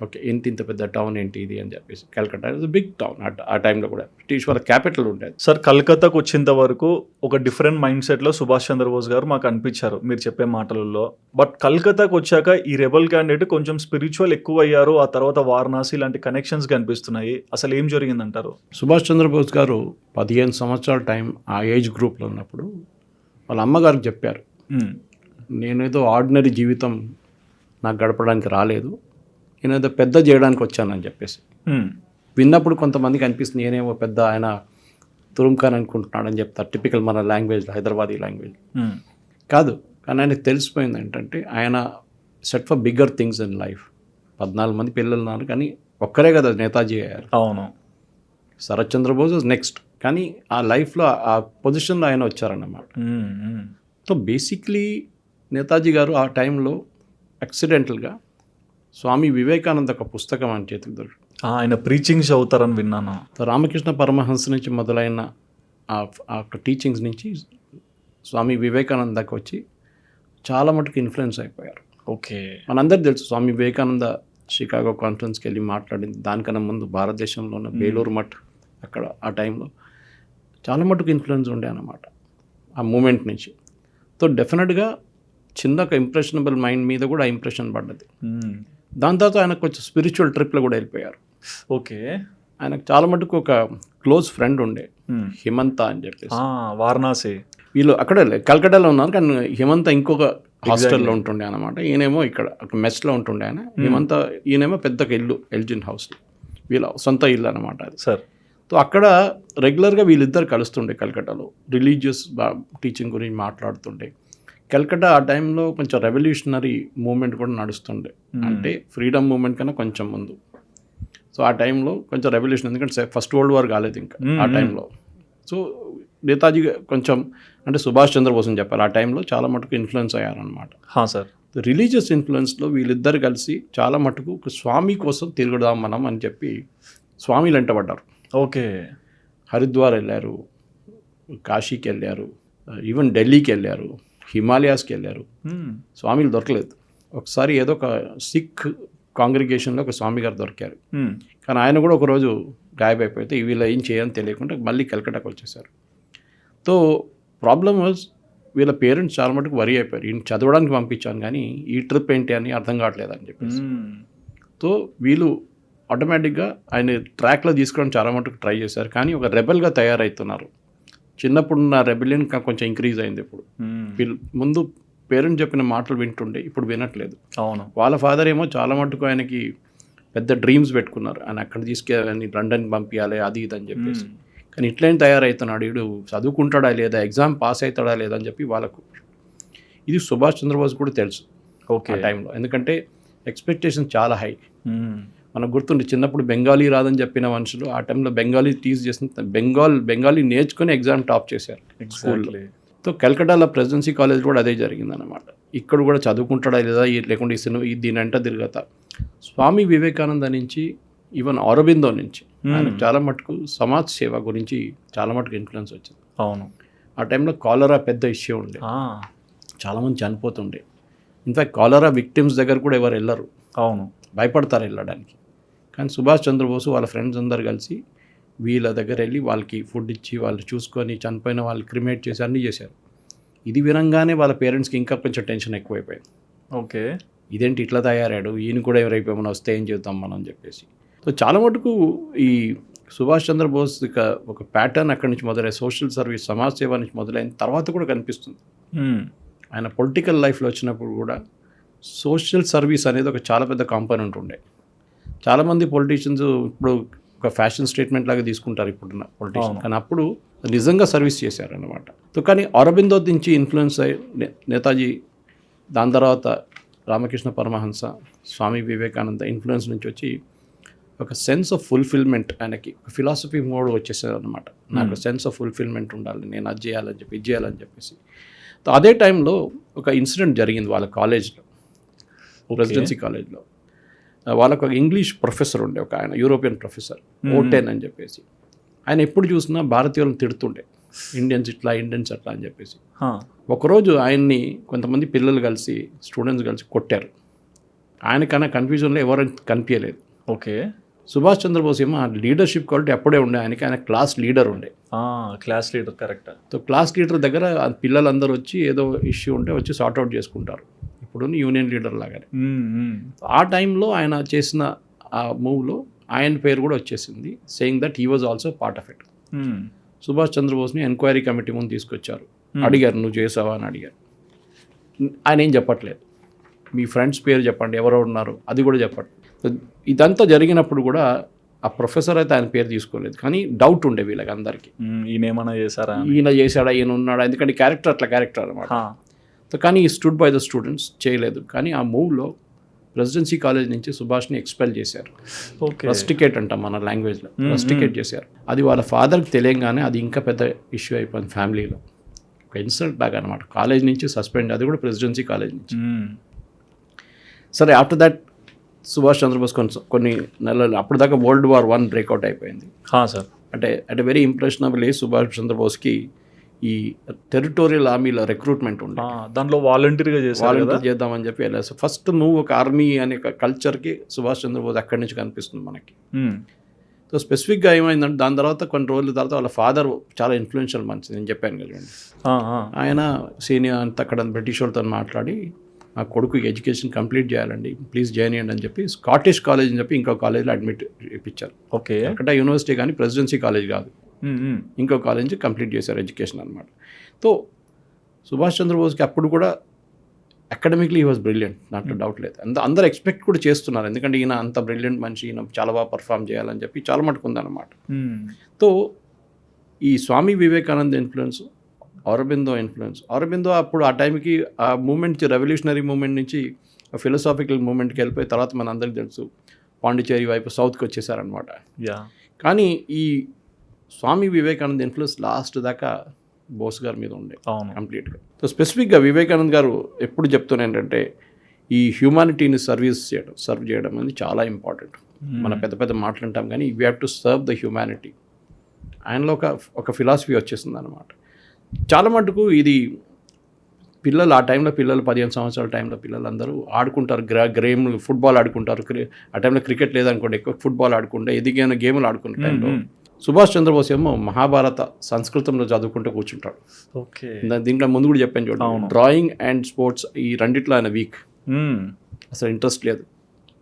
ఓకే, ఇంత పెద్ద టౌన్ ఏంటి ఇది అని చెప్పేసి. కలకత్తా ఇస్ బిగ్ టౌన్ ఆ టైంలో కూడా, బ్రిటిష్ వాళ్ళ క్యాపిటల్ ఉండేది. సార్ కలకత్తాకు వచ్చేంత వరకు ఒక డిఫరెంట్ మైండ్ సెట్లో సుభాష్ చంద్రబోస్ గారు మాకు అనిపించారు మీరు చెప్పే మాటలలో. బట్ కలకత్తాకు వచ్చాక ఈ రెబల్ క్యాండిడేట్ కొంచెం స్పిరిచువల్ ఎక్కువ అయ్యారు, ఆ తర్వాత వారణాసి లాంటి కనెక్షన్స్ కనిపిస్తున్నాయి. అసలు ఏం జరిగిందంటారు? సుభాష్ చంద్రబోస్ గారు 15 సంవత్సరాల టైం ఆ ఏజ్ గ్రూప్లో ఉన్నప్పుడు వాళ్ళ అమ్మగారికి చెప్పారు, నేనేదో ఆర్డినరీ జీవితం నాకు గడపడానికి రాలేదు, నేనేదో పెద్ద చేయడానికి వచ్చానని చెప్పేసి. విన్నప్పుడు కొంతమందికి అనిపిస్తుంది నేనేమో పెద్ద ఆయన తురుంఖాన్ అనుకుంటున్నాడని చెప్తారు, టిపికల్ మన లాంగ్వేజ్, హైదరాబాదీ లాంగ్వేజ్. కాదు, కానీ ఆయనకు తెలిసిపోయింది ఏంటంటే ఆయన set for bigger things in life. 14 మంది పిల్లలు ఉన్నారు, కానీ ఒక్కరే కదా నేతాజీ అయ్యారు. అవును, శరత్ చంద్రబోస్ నెక్స్ట్, కానీ ఆ లైఫ్లో ఆ పొజిషన్లో ఆయన వచ్చారన్నమాట. సో బేసిక్లీ నేతాజీ గారు ఆ టైంలో యాక్సిడెంటల్గా స్వామి వివేకానంద ఒక పుస్తకం ఆయన చేతికి దొరికి, ఆయన ప్రీచింగ్స్ అవుతారని విన్నాను. రామకృష్ణ పరమహంస నుంచి మొదలైన ఆ టీచింగ్స్ నుంచి స్వామి వివేకానందకి వచ్చి చాలా మటుకు ఇన్ఫ్లుయెన్స్ అయిపోయారు. ఓకే, మనందరికీ తెలుసు స్వామి వివేకానంద షికాగో కాన్ఫరెన్స్కి వెళ్ళి మాట్లాడింది. దానికన్నా ముందు భారతదేశంలో ఉన్న బేలూరు మఠ్ అక్కడ ఆ టైంలో చాలా మటుకు ఇన్ఫ్లుయెన్స్ ఉండే అన్నమాట ఆ మూమెంట్ నుంచి. సో డెఫినెట్గా చిన్న ఒక ఇంప్రెషనబుల్ మైండ్ మీద కూడా ఆ ఇంప్రెషన్ పడ్డది. దాని తర్వాత ఆయనకు కొంచెం స్పిరిచువల్ ట్రిప్లో కూడా వెళ్ళిపోయారు. ఓకే, ఆయనకు చాలా మటుకు ఒక క్లోజ్ ఫ్రెండ్ ఉండే, హిమంత అని చెప్పేసి. వారణాసి వీళ్ళు అక్కడే కలకట్టాలో ఉన్నారు, కానీ హిమంత ఇంకొక హాస్టల్లో ఉంటుండే అనమాట. ఈయనేమో ఇక్కడ ఒక మెస్లో ఉంటుండే ఆయన. హిమంత ఈయనేమో పెద్ద ఇల్లు ఎల్జిన్ హౌస్, వీళ్ళ సొంత ఇల్లు అనమాట అది. సార్, సో అక్కడ రెగ్యులర్గా వీళ్ళిద్దరు కలుస్తుండే కలకట్టాలో, రిలీజియస్ టీచింగ్ గురించి మాట్లాడుతుండే. కలకత్తా ఆ టైంలో కొంచెం రెవల్యూషనరీ మూమెంట్ కూడా నడుస్తుండే, అంటే ఫ్రీడమ్ మూమెంట్ కన్నా కొంచెం ముందు. సో ఆ టైంలో కొంచెం రెవల్యూషన్, ఎందుకంటే ఫస్ట్ వరల్డ్ వార్ కాలేదు ఇంకా ఆ టైంలో. సో నేతాజీ కొంచెం, అంటే సుభాష్ చంద్రబోస్ అని చెప్పారు, ఆ టైంలో చాలా మటుకు ఇన్ఫ్లుయెన్స్ అయ్యారనమాట. సార్, రిలీజియస్ ఇన్ఫ్లుయెన్స్లో వీళ్ళిద్దరు కలిసి చాలా మటుకు ఒక స్వామి కోసం తిరుగుదాం మనం అని చెప్పి స్వామిలు వెంటబడ్డారు. ఓకే, హరిద్వార్ వెళ్ళారు, కాశీకి వెళ్ళారు, ఈవెన్ ఢిల్లీకి వెళ్ళారు, హిమాలయాస్కి వెళ్ళారు. స్వామిలు దొరకలేదు. ఒకసారి ఏదో ఒక సిక్ కాంగ్రిగేషన్లో ఒక స్వామి గారు దొరికారు, కానీ ఆయన కూడా ఒకరోజు గాయబైపోతే వీళ్ళు ఏం చేయని తెలియకుండా మళ్ళీ కలకట్టాకు వచ్చేసారు. సో ప్రాబ్లమ్ వాజ్ వీళ్ళ పేరెంట్స్ చాలా మటుకు వరీ అయిపోయారు, ఈయన చదవడానికి పంపించాను కానీ ఈ ట్రిప్ ఏంటి అని అర్థం కావట్లేదు అని చెప్పేసి. సో వీళ్ళు ఆటోమేటిక్గా ఆయన ట్రాక్లో తీసుకోవడం చాలా మటుకు ట్రై చేశారు, కానీ ఒక రెబెల్గా తయారవుతున్నారు. చిన్నప్పుడు ఉన్న రెబెలియన్ కొంచెం ఇంక్రీజ్ అయింది. ఇప్పుడు ముందు పేరెంట్స్ చెప్పిన మాటలు వింటుండే, ఇప్పుడు వినట్లేదు. అవును, వాళ్ళ ఫాదర్ ఏమో చాలా మటుకు ఆయనకి పెద్ద డ్రీమ్స్ పెట్టుకున్నారు, ఆయన అక్కడ తీసుకెళ్ళి లండన్కి పంపించాలి అది ఇది అని చెప్పేసి. కానీ ఇట్లనే తయారవుతున్నాడు, వీడు చదువుకుంటాడా లేదా, ఎగ్జామ్ పాస్ అవుతాడా లేదా అని చెప్పి వాళ్ళకు. ఇది సుభాష్ చంద్రబోస్ కూడా తెలుసు ఆ టైంలో, ఎందుకంటే ఎక్స్పెక్టేషన్ చాలా హై. మనకు గుర్తుండి చిన్నప్పుడు బెంగాలీ రాదని చెప్పిన మనుషులు ఆ టైంలో బెంగాలీ చేసిన బెంగాలీ నేర్చుకుని ఎగ్జామ్ టాప్ చేశారు స్కూల్లో. సో కలకట్టాలో ప్రెసిడెన్సీ కాలేజ్ కూడా అదే జరిగిందనమాట. ఇక్కడ కూడా చదువుకుంటాడా లేదా, లేకుంటే దీని అంట తిరగత. స్వామి వివేకానంద నుంచి ఈవెన్ అరబిందో నుంచి ఆయన చాలా మటుకు సమాజ్ సేవ గురించి చాలా మటుకు ఇన్ఫ్లుయెన్స్ వచ్చింది. అవును, ఆ టైంలో కాలరా పెద్ద ఇష్యూ ఉండే, చాలామంది చనిపోతుండే. ఇన్ఫ్యాక్ట్ కాలరా విక్టిమ్స్ దగ్గర కూడా ఎవరు వెళ్ళరు, అవును, భయపడతారు వెళ్ళడానికి. కానీ సుభాష్ చంద్రబోస్ వాళ్ళ ఫ్రెండ్స్ అందరు కలిసి వీళ్ళ దగ్గర వెళ్ళి వాళ్ళకి ఫుడ్ ఇచ్చి వాళ్ళు చూసుకొని చనిపోయిన వాళ్ళు క్రిమేట్ చేసి అన్నీ చేశారు. ఇది వినంగానే వాళ్ళ పేరెంట్స్కి ఇంకా కొంచెం టెన్షన్ ఎక్కువైపోయింది. ఓకే, ఇదేంటి ఇట్లా తయారాడు, ఈయన కూడా ఎవరైపోయి వస్తే ఏం చేద్దాం మనం అని చెప్పేసి. సో చాలా మటుకు ఈ సుభాష్ చంద్రబోస్ ఒక ప్యాటర్న్ అక్కడి నుంచి మొదలై సోషల్ సర్వీస్, సమాజ సేవ నుంచి మొదలైన తర్వాత కూడా కనిపిస్తుంది. ఆయన పొలిటికల్ లైఫ్లో వచ్చినప్పుడు కూడా సోషల్ సర్వీస్ అనేది ఒక చాలా పెద్ద కాంపోనెంట్ ఉండే. చాలామంది పొలిటీషియన్స్ ఇప్పుడు ఒక ఫ్యాషన్ స్టేట్మెంట్ లాగా తీసుకుంటారు ఇప్పుడున్న పొలిటీషియన్, కానీ అప్పుడు నిజంగా సర్వీస్ చేశారన్నమాట. సో కానీ అరబిందో నుంచి ఇన్ఫ్లుయెన్స్ అయ్యి నేతాజీ, దాని తర్వాత రామకృష్ణ పరమహంస, స్వామి వివేకానంద ఇన్ఫ్లుయెన్స్ నుంచి వచ్చి ఒక సెన్స్ ఆఫ్ ఫుల్ఫిల్మెంట్, ఆయనకి ఒక ఫిలాసఫీ మోడ్ వచ్చేసారు అనమాట. నాకు సెన్స్ ఆఫ్ ఫుల్ఫిల్మెంట్ ఉండాలి, నేను అది చేయాలని చెప్పి ఇది చేయాలని చెప్పేసి. అదే టైంలో ఒక ఇన్సిడెంట్ జరిగింది వాళ్ళ కాలేజ్లో, ప్రెసిడెన్సీ కాలేజ్లో. వాళ్ళకు ఒక ఇంగ్లీష్ ప్రొఫెసర్ ఉండే, ఒక ఆయన యూరోపియన్ ప్రొఫెసర్, ఓటెన్ అని చెప్పేసి. ఆయన ఎప్పుడు చూసినా భారతీయులను తిడుతుండే, ఇండియన్స్ ఇట్లా, ఇండియన్స్ అట్లా అని చెప్పేసి. ఒకరోజు ఆయన్ని కొంతమంది పిల్లలు కలిసి, స్టూడెంట్స్ కలిసి కొట్టారు. ఆయనకన్నా కన్ఫ్యూజన్లో ఎవరు కనిపించలేదు. ఓకే. సుభాష్ చంద్రబోస్ ఏమో ఆ లీడర్షిప్ క్వాలిటీ అప్పుడే ఉండే, ఆయన క్లాస్ లీడర్ ఉండే. Class leader, correct. So class leader దగ్గర ఆ పిల్లలందరూ వచ్చి ఏదో ఇష్యూ ఉంటే వచ్చి సార్ట్అవుట్ చేసుకుంటారు, ఇప్పుడు యూనియన్ లీడర్ లాగానే. ఆ టైంలో ఆయన చేసిన ఆ మూవ్లో ఆయన పేరు కూడా వచ్చేసింది, saying that he was also part of it. Subhash చంద్రబోస్ని ఎంక్వైరీ కమిటీ ముందు తీసుకొచ్చారు, అడిగారు నువ్వు చేసావా అని అడిగారు. ఆయన ఏం చెప్పట్లేదు, మీ ఫ్రెండ్స్ పేరు చెప్పండి, ఎవరో ఉన్నారు అది కూడా చెప్పండి. ఇదంతా జరిగినప్పుడు కూడా ఆ ప్రొఫెసర్ అయితే ఆయన పేరు తీసుకోలేదు, కానీ డౌట్ ఉండే వీళ్ళకి అందరికీ, ఈయన ఏమైనా చేశారా, ఈయన చేశాడా, ఈయన ఉన్నాడా, ఎందుకంటే క్యారెక్టర్ అనమాట. సో కానీ ఈ స్టూడ్ బై ద స్టూడెంట్స్ చేయలేదు. కానీ ఆ మూవ్లో ప్రెసిడెన్సీ కాలేజ్ నుంచి సుభాష్ని ఎక్స్పెల్ చేశారు. రస్టికేట్ అంటాం మన లాంగ్వేజ్లో, రస్టికేట్ చేశారు. అది వాళ్ళ ఫాదర్కి తెలియగానే అది ఇంకా పెద్ద ఇష్యూ అయిపోయింది ఫ్యామిలీలో, ఒక ఇన్సల్ట్ లాగా అనమాట. కాలేజ్ నుంచి సస్పెండ్, అది కూడా ప్రెసిడెన్సీ కాలేజ్ నుంచి. సరే, ఆఫ్టర్ దట్ సుభాష్ చంద్రబోస్ కొన్ని నెలలు, అప్పుడు దాకా World War I బ్రేక్అవుట్ అయిపోయింది. సార్, అంటే at a very impressionable age Subhash చంద్రబోస్కి ఈ టెరిటోరియల్ ఆర్మీలో రిక్రూట్మెంట్ ఉంది, దాంట్లో వాలంటీర్గా వాలంటీర్ చేద్దామని చెప్పి వెళ్ళారు. ఫస్ట్ మూవ్ ఒక ఆర్మీ అనే కల్చర్కి సుభాష్ చంద్రబోస్ అక్కడి నుంచి కనిపిస్తుంది మనకి. సో స్పెసిఫిక్గా ఏమైందంటే దాని తర్వాత కొన్ని రోజుల తర్వాత వాళ్ళ ఫాదర్ చాలా ఇన్ఫ్లుయెన్షియల్ మనిషి, నేను చెప్పాను కదండి. ఆయన సీనియర్ అంతా అక్కడ బ్రిటిష్ వాళ్ళతో మాట్లాడి ఆ కొడుకు ఎడ్యుకేషన్ కంప్లీట్ చేయాలండి, ప్లీజ్ జాయిన్ చేయండి అని చెప్పి స్కాటిష్ కాలేజ్ అని చెప్పి ఇంకో కాలేజ్లో అడ్మిట్ ఇప్పించారు. ఓకే. అక్కడ యూనివర్సిటీ కానీ ప్రెసిడెన్సీ కాలేజ్ కాదు, ఇంకో కాలేజ్ కంప్లీట్ చేశారు ఎడ్యుకేషన్ అనమాట. సో సుభాష్ చంద్రబోస్కి అప్పుడు కూడా అకాడమిక్లీ హీ వాజ్ బ్రిలియంట్, నాకు డౌట్ లేదు. అందరూ ఎక్స్పెక్ట్ కూడా చేస్తున్నారు, ఎందుకంటే ఈయన అంత బ్రిలియంట్ మనిషి, ఈయన చాలా బాగా పర్ఫామ్ చేయాలని చెప్పి చాలా మటుకు ఉందన్నమాట. సో ఈ స్వామి వివేకానంద ఇన్ఫ్లుయెన్స్, అరబిందో ఇన్ఫ్లుయెన్స్, అరబిందో అప్పుడు ఆ టైంకి ఆ మూమెంట్, రెవల్యూషనరీ మూమెంట్ నుంచి ఫిలసాఫికల్ మూమెంట్కి వెళ్ళిపోయి తర్వాత మన అందరికీ తెలుసు పాండిచేరి వైపు సౌత్కి వచ్చేసారనమాట. కానీ ఈ స్వామి వివేకానంద ఇన్ఫ్లుయెన్స్ లాస్ట్ దాకా బోస్ గారి మీద ఉండే కంప్లీట్గా. సో స్పెసిఫిక్గా వివేకానంద్ గారు ఎప్పుడు చెప్తున్నా ఏంటంటే ఈ హ్యూమానిటీని సర్వ్ చేయడం అనేది చాలా ఇంపార్టెంట్. మన పెద్ద పెద్ద మాట్లాడటం కానీ we have to serve the humanity. ఆయనలో ఒక ఫిలాసఫీ వచ్చేసింది అనమాట. చాలా మటుకు ఇది పిల్లలు ఆ టైంలో 15 సంవత్సరాల టైంలో పిల్లలు అందరూ ఆడుకుంటారు, గేమ్లు, ఫుట్బాల్ ఆడుకుంటారు. ఆ టైంలో క్రికెట్ లేదనుకోండి, ఎక్కువ ఫుట్బాల్ ఆడుకుంటే ఎదిగిన గేమ్లు ఆడుకునే టైంలో సుభాష్ చంద్రబోస్ ఏమో మహాభారత సంస్కృతంలో చదువుకుంటూ కూర్చుంటాడు. ఓకే. దీంట్లో ముందు కూడా చెప్పాను చూడండి, డ్రాయింగ్ అండ్ స్పోర్ట్స్ ఈ రెండిట్లో ఆయన వీక్, అసలు ఇంట్రెస్ట్ లేదు.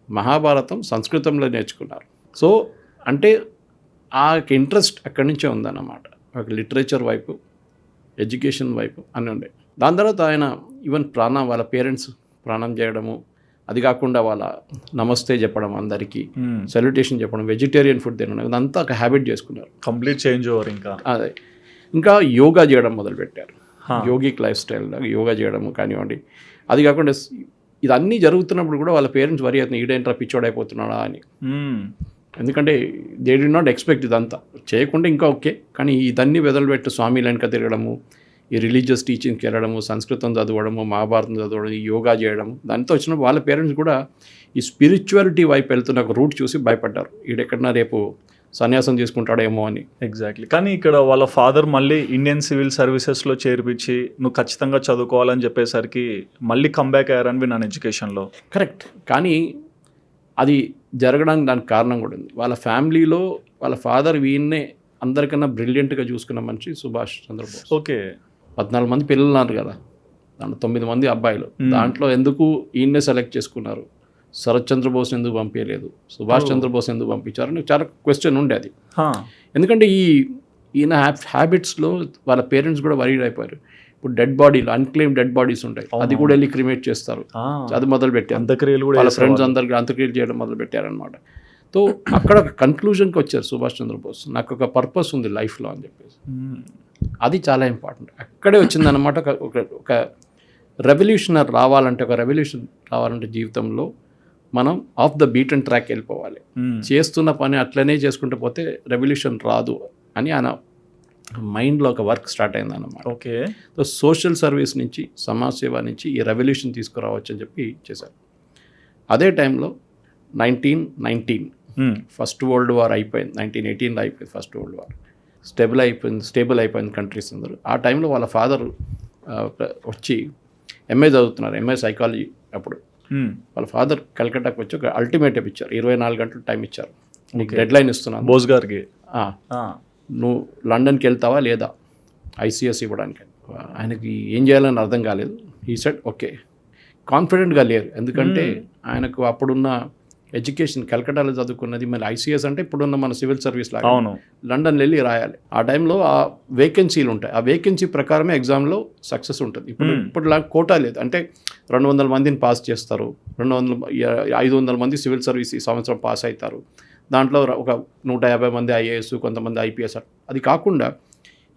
మహాభారతం సంస్కృతంలో నేర్చుకున్నారు. సో అంటే ఆ ఇంట్రెస్ట్ అక్కడి నుంచే ఉందన్నమాట, ఒక లిటరేచర్ వైపు, ఎడ్యుకేషన్ వైపు అని ఉండే. దాని తర్వాత ఆయన ఈవెన్ వాళ్ళ పేరెంట్స్ ప్రాణం చేయడము, అది కాకుండా వాళ్ళ నమస్తే చెప్పడం, అందరికీ సెల్యుటేషన్ చెప్పడం, వెజిటేరియన్ ఫుడ్ తినడం, ఇదంతా ఒక హ్యాబిట్ చేసుకున్నారు. Complete change over. ఇంకా యోగా చేయడం మొదలుపెట్టారు, యోగిక్ లైఫ్ స్టైల్ యోగా చేయడము కానివ్వండి. అది కాకుండా ఇదన్నీ జరుగుతున్నప్పుడు కూడా వాళ్ళ పేరెంట్స్ వరి అవుతుంది, ఈడేంట్రా పిచ్చోడైపోతున్నాడా అని. ఎందుకంటే దే డి నాట్ ఎక్స్పెక్ట్ ఇదంతా చేయకుండా ఇంకా ఓకే, కానీ ఇదన్నీ వెదలుపెట్టు స్వామి వెనక తిరగడము, ఈ రిలీజియస్ టీచింగ్కి వెళ్ళడము, సంస్కృతం చదవడము, మహాభారతం చదవడం, ఈ యోగా చేయడం, దాంతో వచ్చిన వాళ్ళ పేరెంట్స్ కూడా ఈ స్పిరిచువాలిటీ వైపు వెళ్తున్న ఒక రూట్ చూసి భయపడ్డారు, ఈడెక్కడన్నా రేపు సన్యాసం తీసుకుంటాడేమో అని. ఎగ్జాక్ట్లీ. కానీ ఇక్కడ వాళ్ళ ఫాదర్ మళ్ళీ ఇండియన్ సివిల్ సర్వీసెస్లో చేర్పించి నువ్వు ఖచ్చితంగా చదువుకోవాలని చెప్పేసరికి మళ్ళీ కంబ్యాక్ అయ్యారని విన్నాను ఎడ్యుకేషన్లో. కరెక్ట్. కానీ అది జరగడానికి దానికి కారణం కూడా ఉంది. వాళ్ళ ఫ్యామిలీలో వాళ్ళ ఫాదర్ వీన్నే అందరికన్నా బ్రిలియంట్గా చూసుకున్న మనిషి సుభాష్ చంద్రబోస్. ఓకే. 14 మంది పిల్లలు ఉన్నారు కదా, దాంట్లో 9 మంది అబ్బాయిలు. దాంట్లో ఎందుకు ఈయన్నే సెలెక్ట్ చేసుకున్నారు, శరత్ చంద్రబోస్ ఎందుకు పంపించలేదు, సుభాష్ చంద్రబోస్ ఎందుకు పంపించారని చాలా క్వశ్చన్ ఉండే అది. ఎందుకంటే ఈయన హ్యాబిట్స్లో వాళ్ళ పేరెంట్స్ కూడా వరీడ్ అయిపోయారు. ఇప్పుడు డెడ్ బాడీలు, అన్క్లెయిమ్ డెడ్ బాడీస్ ఉంటాయి, అది కూడా వెళ్ళి క్రిమేట్ చేస్తారు, అది మొదలు పెట్టారు. అంత్యక్రియలు కూడా వాళ్ళ ఫ్రెండ్స్ అందరికి అంత్యక్రియలు చేయడం మొదలు పెట్టారనమాట. సో అక్కడ ఒక కన్క్లూజన్కి వచ్చారు సుభాష్ చంద్రబోస్, నాకు ఒక పర్పస్ ఉంది లైఫ్లో అని చెప్పేసి. అది చాలా ఇంపార్టెంట్. అక్కడే వచ్చిందనమాట ఒక రెవల్యూషనర్ రావాలంటే, ఒక రెవల్యూషన్ రావాలంటే జీవితంలో మనం of the beat and track వెళ్ళిపోవాలి. చేస్తున్న పని అట్లనే చేసుకుంటూ పోతే రెవల్యూషన్ రాదు అని ఆయన మైండ్లో ఒక వర్క్ స్టార్ట్ అయిందన్నమాట. ఓకే. సో సోషల్ సర్వీస్ నుంచి, సమాజ్ సేవ నుంచి ఈ రెవల్యూషన్ తీసుకురావచ్చు అని చెప్పి చేశారు. అదే టైంలో 1919 ఫస్ట్ వరల్డ్ వార్ అయిపోయింది, 1918లో అయిపోయింది ఫస్ట్ వరల్డ్ వార్. స్టేబుల్ అయిపోయింది కంట్రీస్ అందరూ. ఆ టైంలో వాళ్ళ ఫాదర్ వచ్చి ఎంఏ చదువుతున్నారు, ఎంఏ సైకాలజీ అప్పుడు వాళ్ళ ఫాదర్ కలకట్టాకి వచ్చి ఒక అల్టిమేటం ఇచ్చారు, 24 గంటలు టైం ఇచ్చారు, నీకు డెడ్ లైన్ ఇస్తున్నాను, బోస్ గారికి నువ్వు లండన్కి వెళ్తావా లేదా ఐసీఎస్ ఇవ్వడానికి. ఆయనకి ఏం చేయాలని అర్థం కాలేదు. ఈ సెట్ ఓకే, కాన్ఫిడెంట్గా లేరు, ఎందుకంటే ఆయనకు అప్పుడున్న ఎడ్యుకేషన్ కలకట్టాలో చదువుకున్నది, మరి ఐసీఎస్ అంటే ఇప్పుడున్న మన సివిల్ సర్వీస్ లాగా లండన్ వెళ్ళి రాయాలి. ఆ టైంలో ఆ వేకెన్సీలు ఉంటాయి, ఆ వేకెన్సీ ప్రకారమే ఎగ్జామ్లో సక్సెస్ ఉంటుంది. ఇప్పుడు కోటా లేదు, అంటే 200 మందిని పాస్ చేస్తారు, 500 మంది సివిల్ సర్వీస్ ఈ సంవత్సరం పాస్ అవుతారు, దాంట్లో ఒక 150 మంది ఐఏఎస్, కొంతమంది ఐపీఎస్. అది కాకుండా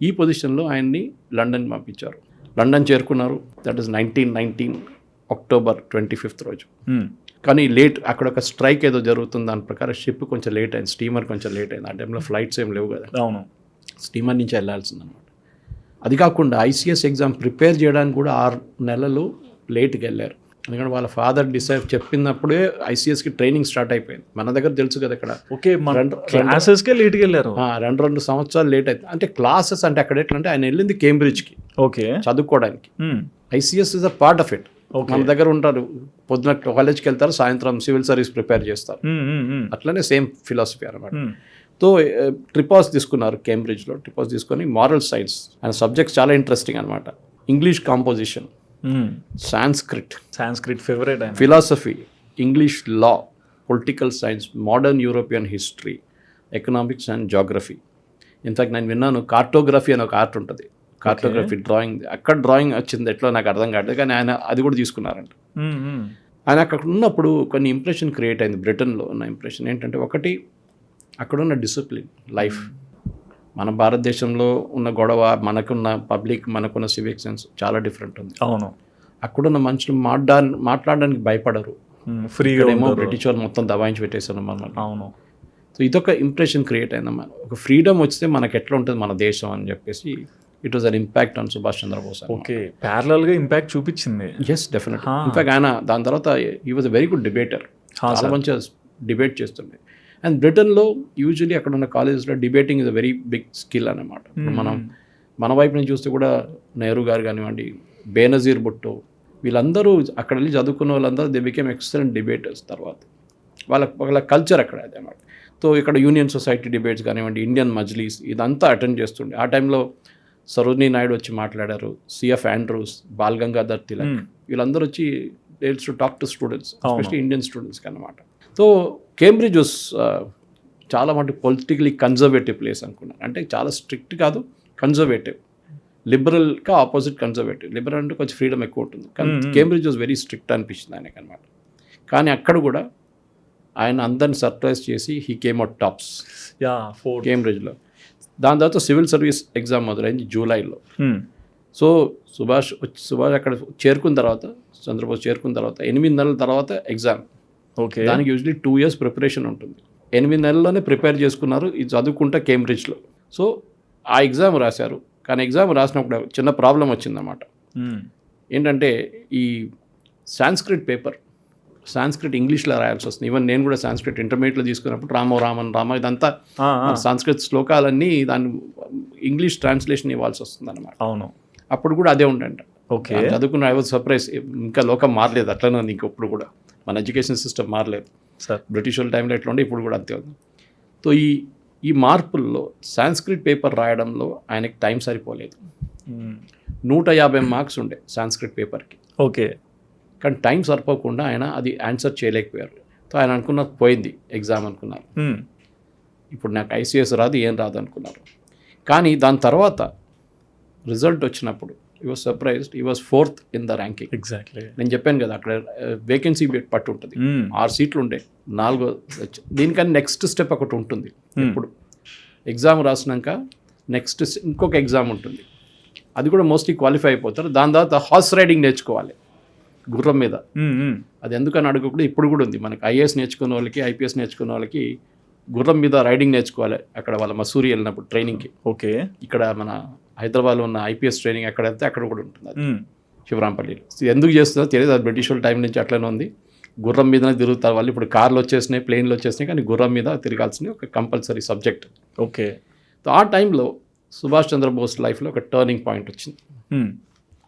ఈ పొజిషన్లో ఆయన్ని లండన్ పంపించారు. లండన్ చేరుకున్నారు, దట్ ఈస్ 1919 అక్టోబర్ 25 రోజు. కానీ లేట్, అక్కడ ఒక స్ట్రైక్ ఏదో జరుగుతుంది, దాని ప్రకారం షిప్ కొంచెం లేట్ అయింది, స్టీమర్ కొంచెం లేట్ అయింది. ఆ టైంలో ఫ్లైట్స్ ఏం లేవు కదా, అవును, స్టీమర్ నుంచి వెళ్ళాల్సింది అనమాట. అది కాకుండా ఐసీఎస్ ఎగ్జామ్ ప్రిపేర్ చేయడానికి కూడా 6 నెలలు లేట్కి వెళ్ళారు, ఎందుకంటే వాళ్ళ ఫాదర్ డిసైడ్ చెప్పినప్పుడే ఐసీఎస్కి ట్రైనింగ్ స్టార్ట్ అయిపోయింది. మన దగ్గర తెలుసు కదా, ఇక్కడ ఓకే క్లాసెస్కే లేట్కి వెళ్ళారు, 2 సంవత్సరాలు లేట్ అయింది. అంటే క్లాసెస్ అంటే అక్కడ ఎట్లా అంటే ఆయన వెళ్ళింది కేంబ్రిడ్జ్కి ఓకే చదువుకోవడానికి. ICS is a part of it. మన దగ్గర ఉంటారు, పొద్దున కాలేజ్కి వెళ్తారు, సాయంత్రం సివిల్ సర్వీస్ ప్రిపేర్ చేస్తారు, అట్లనే సేమ్ ఫిలాసఫీ అనమాట. తో ట్రిపాస్ తీసుకున్నారు కేంబ్రిడ్జ్లో, ట్రిపాస్ తీసుకొని మారల్ సైన్స్ అండ్ సబ్జెక్ట్స్ చాలా ఇంట్రెస్టింగ్ అనమాట. English composition, Sanskrit favourite, philosophy, English law, political science, modern European history, economics and geography. In fact నేను విన్నాను కార్టోగ్రఫీ అని ఒక ఆర్ట్ ఉంటుంది, కార్టోగ్రఫీ డ్రాయింగ్, అక్కడ డ్రాయింగ్ వచ్చింది ఎట్లా నాకు అర్థం కావట్లేదు, కానీ ఆయన అది కూడా తీసుకున్నారంట. ఆయన అక్కడ ఉన్నప్పుడు కొన్ని ఇంప్రెషన్ క్రియేట్ అయింది, బ్రిటన్లో ఉన్న ఇంప్రెషన్ ఏంటంటే, ఒకటి అక్కడున్న డిసిప్లిన్ లైఫ్, మన భారతదేశంలో ఉన్న గొడవ, మనకున్న పబ్లిక్, మనకున్న సివిక్ సెన్స్ చాలా డిఫరెంట్ ఉంది. అవును, అక్కడున్న మనుషులు మాట్లాడడానికి భయపడరు, ఫ్రీగా ఏమో బ్రిటిష్ వాళ్ళు మొత్తం దబాయించి పెట్టేశారు మనల్ని. అవును, సో ఇదొక ఇంప్రెషన్ క్రియేట్ అయిందన్నమాట. ఒక ఫ్రీడమ్ వస్తే మనకు ఎట్లా ఉంటుంది మన దేశం అని చెప్పేసి, it was an impact on Subhash Chandrabose. Okay, ప్యారలల్గా ఇంపాక్ట్ చూపించింది. Yes, definite. ఇన్ఫాక్ట్ ఆయన దాని తర్వాత he was a very good debater, చాలా మంచిగా డిబేట్ చేస్తుండే. అండ్ బ్రిటన్లో యూజువలీ అక్కడ ఉన్న కాలేజెస్లో debating is a very big skill అన్నమాట. మన వైపు నుంచి చూస్తే కూడా నెహ్రూ గారు కానివ్వండి, బేనజీర్ భుట్టో, వీళ్ళందరూ అక్కడ వెళ్ళి చదువుకున్న వాళ్ళందరూ దే బికేమ్ ఎక్సలెంట్ డిబేటర్స్. తర్వాత వాళ్ళ కల్చర్ అక్కడ అదన్నమాట. సో ఇక్కడ యూనియన్ సొసైటీ డిబేట్స్ కానివ్వండి, ఇండియన్ మజ్లీస్, ఇదంతా అటెండ్ చేస్తుండే. ఆ టైంలో సరోజినీ నాయుడు వచ్చి మాట్లాడారు, సిఎఫ్ ఆండ్రూస్, బాల్ గంగాధర్ తిలక్, వీళ్ళందరూ వచ్చి dates to talk to students, especially Indian స్టూడెంట్స్కి అన్నమాట. సో కేంబ్రిడ్జ్ వాస్ చాలా మటుకు పొలిటికలీ కన్జర్వేటివ్ ప్లేస్ అనుకున్నాను. అంటే చాలా స్ట్రిక్ట్ కాదు, కన్జర్వేటివ్, లిబరల్గా ఆపోజిట్ కన్జర్వేటివ్. లిబరల్ అంటే కొంచెం ఫ్రీడమ్ ఎక్కువ ఉంటుంది, కానీ కేంబ్రిడ్జ్ వాజ్ వెరీ స్ట్రిక్ట్ అనిపించింది ఆయనకి అనమాట. కానీ అక్కడ కూడా ఆయన అందరిని సర్ప్రైజ్ చేసి హీ కేమ్ అవుట్ టాప్స్ కేంబ్రిడ్జ్లో. దాని తర్వాత సివిల్ సర్వీస్ ఎగ్జామ్ మొదలైంది జూలైలో. సో సుభాష్ అక్కడ చేరుకున్న తర్వాత, చంద్రబోస్ చేరుకున్న తర్వాత 8 నెలల తర్వాత ఎగ్జామ్. ఓకే, దానికి యూజువలీ 2 years ప్రిపరేషన్ ఉంటుంది. 8 నెలల్లోనే ప్రిపేర్ చేసుకున్నారు ఇది చదువుకుంటా కేంబ్రిడ్జ్లో. సో ఆ ఎగ్జామ్ రాశారు. కానీ ఎగ్జామ్ రాసినప్పుడు చిన్న ప్రాబ్లం వచ్చిందన్నమాట. ఏంటంటే ఈ సాంస్క్రిట్ పేపర్, సాంస్క్రిట్ ఇంగ్లీష్లో రాయాల్సి వస్తుంది. ఈవెన్ నేను కూడా సాంస్క్రిట్ ఇంటర్మీడియట్లో తీసుకున్నప్పుడు రామ ఇదంతా సాంస్క్రిట్ శ్లోకాలన్నీ దాన్ని ఇంగ్లీష్ ట్రాన్స్లేషన్ ఇవ్వాల్సి వస్తుంది అనమాట. అవును, అప్పుడు కూడా అదే ఉండంట. ఓకే, చదువుకున్న ఐ వాజ్ సర్ప్రైజ్. ఇంకా లోకం మారలేదు, అట్లనే ఉంది ఇప్పుడు కూడా, మన ఎడ్యుకేషన్ సిస్టమ్ మారలేదు. సార్ బ్రిటిష్ వాళ్ళ టైంలో ఎట్లా ఉండే ఇప్పుడు కూడా అంతే ఉంది. సో ఈ మార్పుల్లో సాంస్క్రిట్ పేపర్ రాయడంలో ఆయనకి టైం సరిపోలేదు. 150 మార్క్స్ ఉండే సాంస్క్రిట్ పేపర్కి. ఓకే, కానీ టైం సరిపోకుండా ఆయన అది ఆన్సర్ చేయలేకపోయారు. సో ఆయన అనుకున్నారు పోయింది ఎగ్జామ్ అనుకున్నారు, ఇప్పుడు నాకు ఐసీఎస్ రాదు, ఏం రాదు అనుకున్నారు. కానీ దాని తర్వాత రిజల్ట్ వచ్చినప్పుడు he was surprised, he was 4th in the ranking. Exactly, నేను చెప్పాను కదా అక్కడ వేకెన్సీ పట్టు ఉంటుంది, 6 సీట్లు ఉండే, 4 దీనికని నెక్స్ట్ స్టెప్ ఒకటి ఉంటుంది. ఇప్పుడు ఎగ్జామ్ రాసినాక నెక్స్ట్ ఇంకొక ఎగ్జామ్ ఉంటుంది, అది కూడా మోస్ట్లీ క్వాలిఫై అయిపోతారు. దాని తర్వాత హార్స్ రైడింగ్ నేర్చుకోవాలి గుర్రం మీద. అది ఎందుకని అడగకూడదు, ఇప్పుడు కూడా ఉంది. మనకి ఐఏఎస్ నేర్చుకున్న వాళ్ళకి, ఐపీఎస్ నేర్చుకున్న వాళ్ళకి గుర్రం మీద రైడింగ్ నేర్చుకోవాలి అక్కడ వాళ్ళ మసూరి వెళ్ళినప్పుడు ట్రైనింగ్కి. ఓకే, ఇక్కడ మన హైదరాబాద్లో ఉన్న ఐపీఎస్ ట్రైనింగ్ ఎక్కడ వెళ్తే అక్కడ కూడా ఉంటుంది, అది శివరాంపల్లిలో. ఎందుకు చేస్తుందో తెలియదు, అది బ్రిటిష్ వాళ్ళ టైం నుంచి అట్లనే ఉంది. గుర్రం మీదనే తిరుగుతారు వాళ్ళు. ఇప్పుడు కార్లు వచ్చేసినాయి, ప్లేన్లు వచ్చేసినాయి, కానీ గుర్రం మీద తిరగాల్సిన ఒక కంపల్సరీ సబ్జెక్ట్. ఓకే, సో ఆ టైంలో సుభాష్ చంద్రబోస్ లైఫ్లో ఒక టర్నింగ్ పాయింట్ వచ్చింది.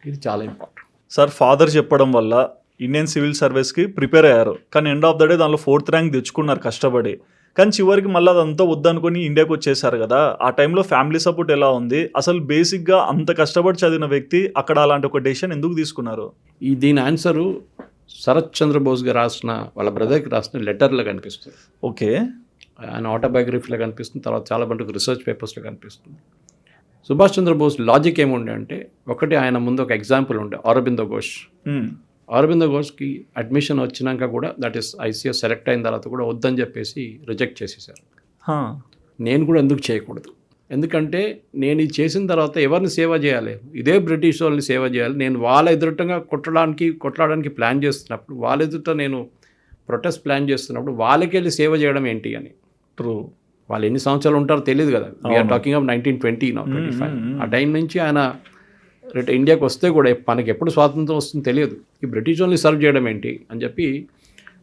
ఇది చాలా ఇంపార్టెంట్. సార్ ఫాదర్ చెప్పడం వల్ల ఇండియన్ సివిల్ సర్వీస్కి ప్రిపేర్ అయ్యారు, కానీ ఎండ్ ఆఫ్ ద డే దానిలో 4th ర్యాంక్ తెచ్చుకున్నారు కష్టపడి. కానీ చివరికి మళ్ళీ అదంతా వద్దనుకొని ఇండియాకి వచ్చేసారు కదా. ఆ టైంలో ఫ్యామిలీ సపోర్ట్ ఎలా ఉంది? అసలు బేసిక్గా అంత కష్టపడి చదివిన వ్యక్తి అక్కడ అలాంటి ఒక డెసిషన్ ఎందుకు తీసుకున్నారు? దీని ఆన్సరు శరత్ చంద్ర బోస్ గారు రాసిన, వాళ్ళ బ్రదర్కి రాసిన లెటర్లో కనిపిస్తుంది. ఓకే. ఆయన ఆటోబయోగ్రఫీలో కనిపిస్తుంది, తర్వాత చాలా మటుకు రీసెర్చ్ పేపర్స్లో కనిపిస్తుంది. సుభాష్ చంద్రబోస్ లాజిక్ ఏముండే అంటే, ఒకటి ఆయన ముందు ఒక ఎగ్జాంపుల్ ఉండే అరబిందో ఘోష్. అరబిందో ఘోష్కి అడ్మిషన్ వచ్చినాక కూడా, దట్ ఈస్ ICS సెలెక్ట్ అయిన తర్వాత కూడా వద్దని చెప్పేసి రిజెక్ట్ చేసేసారు. నేను కూడా ఎందుకు చేయకూడదు, ఎందుకంటే నేను ఇది చేసిన తర్వాత ఎవరిని సేవ చేయాలి? ఇదే బ్రిటిష్ వాళ్ళని సేవ చేయాలి. నేను వాళ్ళ ఎదురుటంగా కొట్లాడడానికి ప్లాన్ చేస్తున్నప్పుడు, వాళ్ళ ఎదుట నేను ప్రొటెస్ట్ ప్లాన్ చేస్తున్నప్పుడు వాళ్ళకి వెళ్ళి సేవ చేయడం ఏంటి అని. ట్రూ. వాళ్ళు ఎన్ని సంవత్సరాలు ఉంటారో తెలియదు కదా. We are talking of 1920 25. ఆ టైం నుంచి ఆయన ఇండియాకి వస్తే కూడా మనకి ఎప్పుడు స్వాతంత్రం వస్తుందో తెలియదు, ఈ బ్రిటిష్ వాళ్ళని సర్వ్ చేయడం ఏంటి అని చెప్పి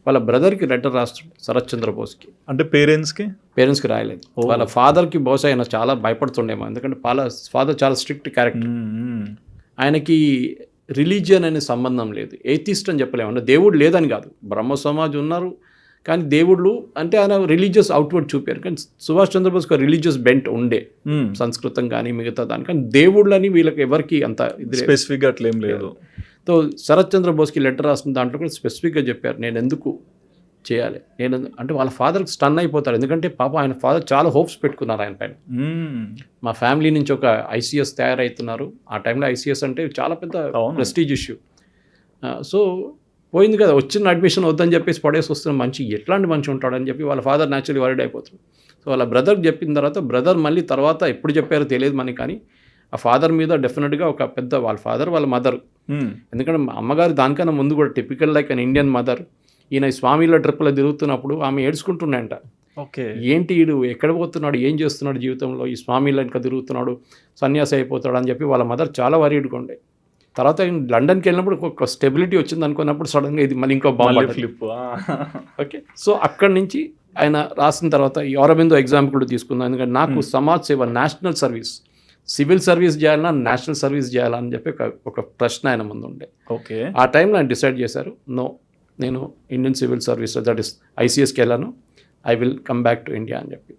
వాళ్ళ బ్రదర్కి లెటర్ రాస్తాడు, శరత్ చంద్ర బోస్కి. అంటే పేరెంట్స్కి రాయలేదు. వాళ్ళ ఫాదర్కి బహుశా ఆయన చాలా భయపడుతుండేమో, ఎందుకంటే ఫాదర్ చాలా స్ట్రిక్ట్ క్యారెక్టర్. ఆయనకి రిలీజియన్ అనే సంబంధం లేదు, ఎయిథిస్ట్ అని చెప్పలేము. అంటే దేవుడు లేదని కాదు, బ్రహ్మ సమాజ్ ఉన్నారు, కానీ దేవుళ్ళు అంటే ఆయన రిలీజియస్ అవుట్వర్డ్ చూపారు. కానీ సుభాష్ చంద్రబోస్కి రిలీజియస్ బెంట్ ఉండే, సంస్కృతం కానీ మిగతా దాని, కానీ దేవుళ్ళని వీళ్ళకి ఎవరికి అంత స్పెసిఫిక్గా అట్లేం లేదు. సో శరత్ చంద్ర బోస్కి లెటర్ రాసిన దాంట్లో కూడా స్పెసిఫిక్గా చెప్పారు, నేను ఎందుకు చేయాలి, అంటే వాళ్ళ ఫాదర్కి స్టన్ అయిపోతారు. ఎందుకంటే పాప ఆయన ఫాదర్ చాలా హోప్స్ పెట్టుకున్నారు ఆయన పైన. మా ఫ్యామిలీ నుంచి ఒక ICS తయారవుతున్నారు. ఆ టైంలో ICS అంటే చాలా పెద్ద ప్రెస్టీజ్ ఇష్యూ. సో పోయింది కదా, వచ్చిన అడ్మిషన్ వద్దని చెప్పేసి పడేసి వస్తున్న మనిషి ఎట్లాంటి మనిషి ఉంటాడని చెప్పి వాళ్ళ ఫాదర్ న్యాచురల్లీ వరీడ్ అయిపోతుంది. సో వాళ్ళ బ్రదర్కి చెప్పిన తర్వాత బ్రదర్ మళ్ళీ తర్వాత ఎప్పుడు చెప్పారో తెలియదు మనకి, కానీ ఆ ఫాదర్ మీద డెఫినెట్గా ఒక పెద్ద, వాళ్ళ ఫాదర్ వాళ్ళ మదర్, ఎందుకంటే అమ్మగారు దానికన్నా ముందు కూడా typical like an Indian mother, ఈయన స్వామిలో ట్రిప్లో తిరుగుతున్నప్పుడు ఆమె ఏడ్చుకుంటున్నాయంట. ఓకే, ఏంటి వీడు ఎక్కడ పోతున్నాడు, ఏం చేస్తున్నాడు జీవితంలో, ఈ స్వామిలో ఇంకా తిరుగుతున్నాడు, సన్యాసి అయిపోతాడు అని చెప్పి వాళ్ళ మదర్ చాలా వరీడ్గా ఉండే. తర్వాత లండన్కి వెళ్ళినప్పుడు ఒక స్టెబిలిటీ వచ్చింది అనుకున్నప్పుడు సడన్గా ఇది మళ్ళీ ఇంకో బాంబు ఫ్లిప్. ఓకే, సో అక్కడి నుంచి ఆయన రాసిన తర్వాత ఈ అరబిందో ఎగ్జాంపుల్ తీసుకుందాం. ఎందుకంటే నాకు సమాజ్ సేవ, నేషనల్ సర్వీస్, సివిల్ సర్వీస్ చేయాలన్నా నేషనల్ సర్వీస్ చేయాలా అని చెప్పి ఒక ప్రశ్న ఆయన ముందు ఉండే. ఓకే, ఆ టైంలో ఆయన డిసైడ్ చేశారు, నో, నేను Indian civil service, that is ICSకి వెళ్ళాను, I will come back to India అని చెప్పి.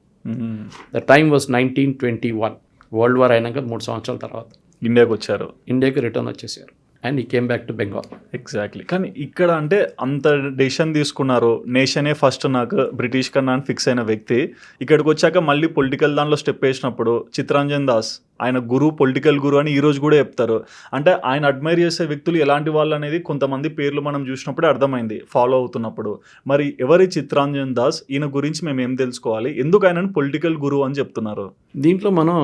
The time was 1921, world war అయినాక 3 సంవత్సరాల తర్వాత ఇండియాకి రిటర్న్ వచ్చేసారు. And he came back to Bengal. Exactly. కానీ ఇక్కడ అంటే అంత డెసిషన్ తీసుకున్నారు, నేషనే ఫస్ట్ నాకు బ్రిటిష్ కన్నా అని ఫిక్స్ అయిన వ్యక్తి ఇక్కడికి వచ్చాక మళ్ళీ పొలిటికల్ దానిలో స్టెప్ వేసినప్పుడు చిత్తరంజన్ దాస్ ఆయన పొలిటికల్ గురు అని ఈరోజు కూడా చెప్తారు. అంటే ఆయన అడ్మైర్ చేసే వ్యక్తులు ఎలాంటి వాళ్ళు అనేది కొంతమంది పేర్లు మనం చూసినప్పుడే అర్థమైంది ఫాలో అవుతున్నప్పుడు. మరి ఎవరి చిత్తరంజన్ దాస్, ఈయన గురించి మేము ఏం తెలుసుకోవాలి, ఎందుకు ఆయనను పొలిటికల్ గురు అని చెప్తున్నారు? దీంట్లో మనం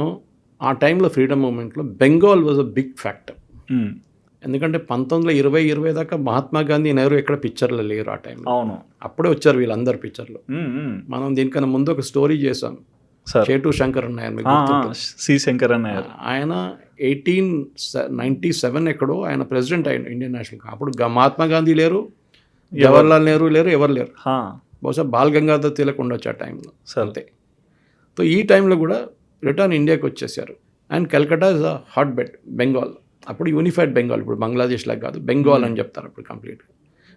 ఆ టైంలో ఫ్రీడమ్ మూమెంట్లో Bengal was a big factor. ఎందుకంటే 1920-20 దాకా మహాత్మా గాంధీ, నెహ్రూ ఎక్కడ పిక్చర్లో లేరు ఆ టైంలో. అవును, అప్పుడే వచ్చారు వీళ్ళందరు పిక్చర్లో. మనం దీనికన్నా ముందు ఒక స్టోరీ చేసాం, చేటు శంకర్ అన్నయ్య, సి శంకర్ అన్నయ్య. ఆయన 1897 ఎక్కడో ఆయన ప్రెసిడెంట్ అయ్యాడు ఇండియన్ నేషనల్. అప్పుడు మహాత్మా గాంధీ లేరు, జవహర్లాల్ నెహ్రూ లేరు, ఎవరు లేరు. బహుశా బాల్ గంగాధర్ తిలక్ ఉండొచ్చు ఆ టైంలో, అంతే. సో ఈ టైంలో కూడా రిటర్న్ ఇండియాకి వచ్చేసారు. And Calcutta is a hot bed, Bengal. అప్పుడు యూనిఫైడ్ బెంగాల్, ఇప్పుడు బంగ్లాదేశ్ లాగా కాదు, బెంగాల్ అని చెప్తారు అప్పుడు కంప్లీట్గా.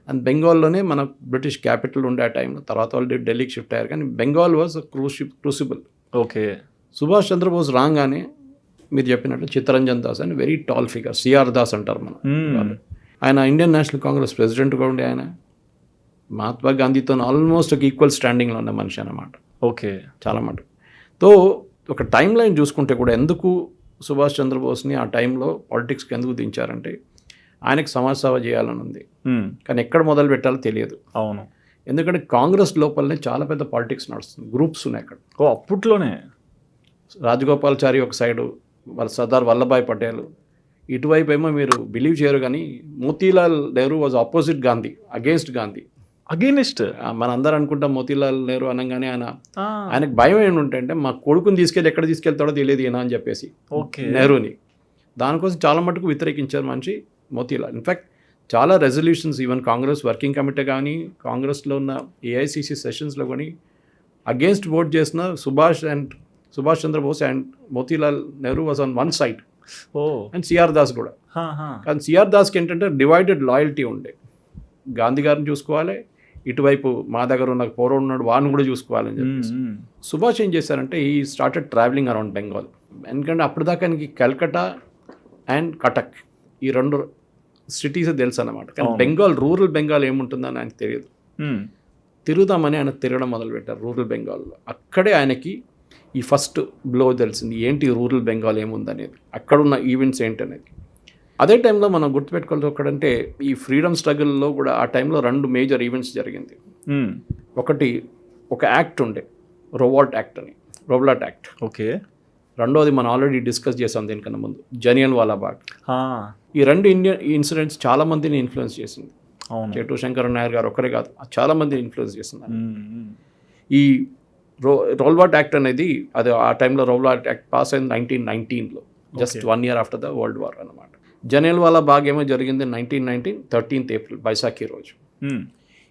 అండ్ బెంగాల్లోనే మన బ్రిటిష్ క్యాపిటల్ ఉండే ఆ టైంలో. తర్వాత వాళ్ళు ఢిల్లీకి షిఫ్ట్ అయ్యారు, కానీ Bengal was crucible. Okay, Subhash Chandrabose రాగానే మీరు చెప్పినట్టు చిత్తరంజన్ దాస్ అని very tall figure, CR Das అంటారు మనం. ఆయన ఇండియన్ నేషనల్ కాంగ్రెస్ ప్రెసిడెంట్గా ఉండే ఆయన మహాత్మా గాంధీతో ఆల్మోస్ట్ ఒక ఈక్వల్ స్టాండింగ్లో ఉన్న మనిషి అన్నమాట. ఓకే, చాలా మటుకు. తో ఒక టైం లైన్ చూసుకుంటే కూడా ఎందుకు సుభాష్ చంద్రబోస్ని ఆ టైంలో పాలిటిక్స్కి ఎందుకు దించారంటే, ఆయనకు సమాజ సేవ చేయాలని ఉంది, కానీ ఎక్కడ మొదలు పెట్టాలో తెలియదు. అవును, ఎందుకంటే కాంగ్రెస్ లోపలనే చాలా పెద్ద పాలిటిక్స్ నడుస్తుంది, గ్రూప్స్ ఉన్నాయి అక్కడ. అప్పట్లోనే రాజగోపాల్చారి ఒక సైడు, వాళ్ళ సర్దార్ వల్లభాయ్ పటేల్, ఇటువైపు ఏమో మీరు బిలీవ్ చేయరు కానీ Motilal Nehru was opposite Gandhi, against Gandhi. Against మన అందరూ అనుకుంటాం మోతీలాల్ నెహ్రూ అనగానే ఆయనకు భయం ఏంటంటే మా కొడుకుని తీసుకెళ్ళి ఎక్కడ తీసుకెళ్తాడో తెలియదు ఈయన అని చెప్పేసి నెహ్రూని. దానికోసం చాలా మటుకు వ్యతిరేకించారు మనిషి మోతీలాల్. ఇన్ఫ్యాక్ట్ చాలా resolutions even Congress working committee కానీ కాంగ్రెస్లో ఉన్న AICC సెషన్స్లో కానీ అగేన్స్ట్ ఓట్ చేసిన Subhash Chandrabose and Motilal Nehru was on one side. And CR Das కూడా. కానీ CR దాస్కి ఏంటంటే డివైడెడ్ లాయల్టీ ఉండే. గాంధీ గారిని చూసుకోవాలి, ఇటువైపు మా దగ్గర ఉన్న పౌరవుడు ఉన్నాడు వాడిని కూడా చూసుకోవాలని చెప్పేసి సుభాష్ ఏం చేశారంటే ఈ స్టార్టెడ్ ట్రావెలింగ్ అరౌండ్ బెంగాల్. ఎందుకంటే అప్పుడు దాకా ఆయనకి కల్కటా అండ్ కటక్ ఈ 2 సిటీస్ తెలుసు అన్నమాట. కానీ బెంగాల్, రూరల్ బెంగాల్ ఏముంటుందని ఆయనకు తెలియదు. తిరుగుదామని ఆయన తిరగడం మొదలుపెట్టారు రూరల్ బెంగాల్లో. అక్కడే ఆయనకి ఈ ఫస్ట్ బ్లో తెలిసింది ఏంటి రూరల్ బెంగాల్ ఏముందనేది, అక్కడున్న ఈవెంట్స్ ఏంటనేది. అదే టైంలో మనం గుర్తుపెట్టుకోవాలి ఒకటంటే ఈ ఫ్రీడమ్ స్ట్రగుల్లో కూడా ఆ టైంలో 2 మేజర్ ఈవెంట్స్ జరిగింది. ఒకటి ఒక యాక్ట్ ఉండే రోవాల్ట్ యాక్ట్ అని, రోవ్లాట్ యాక్ట్. ఓకే. రెండోది మనం ఆల్రెడీ డిస్కస్ చేసాం దీనికన్నా ముందు, జలియన్ వాలాబాగ్. ఈ 2 ఇండియన్ ఇన్సిడెంట్స్ చాలా మందిని ఇన్ఫ్లుయెన్స్ చేసింది. చెట్టు శంకర్ నాయర్ గారు ఒక్కరే కాదు, చాలా మందిని ఇన్ఫ్లుయెన్స్ చేస్తున్నారు. ఈ రోవ్లాట్ యాక్ట్ అనేది అది ఆ టైంలో రోవ్లాట్ యాక్ట్ పాస్ అయింది 1919లో, just 1 year after the world war అనమాట. జలియన్ వాలాబాగ్ ఏమో జరిగింది 1919 13th April బైసాఖి రోజు.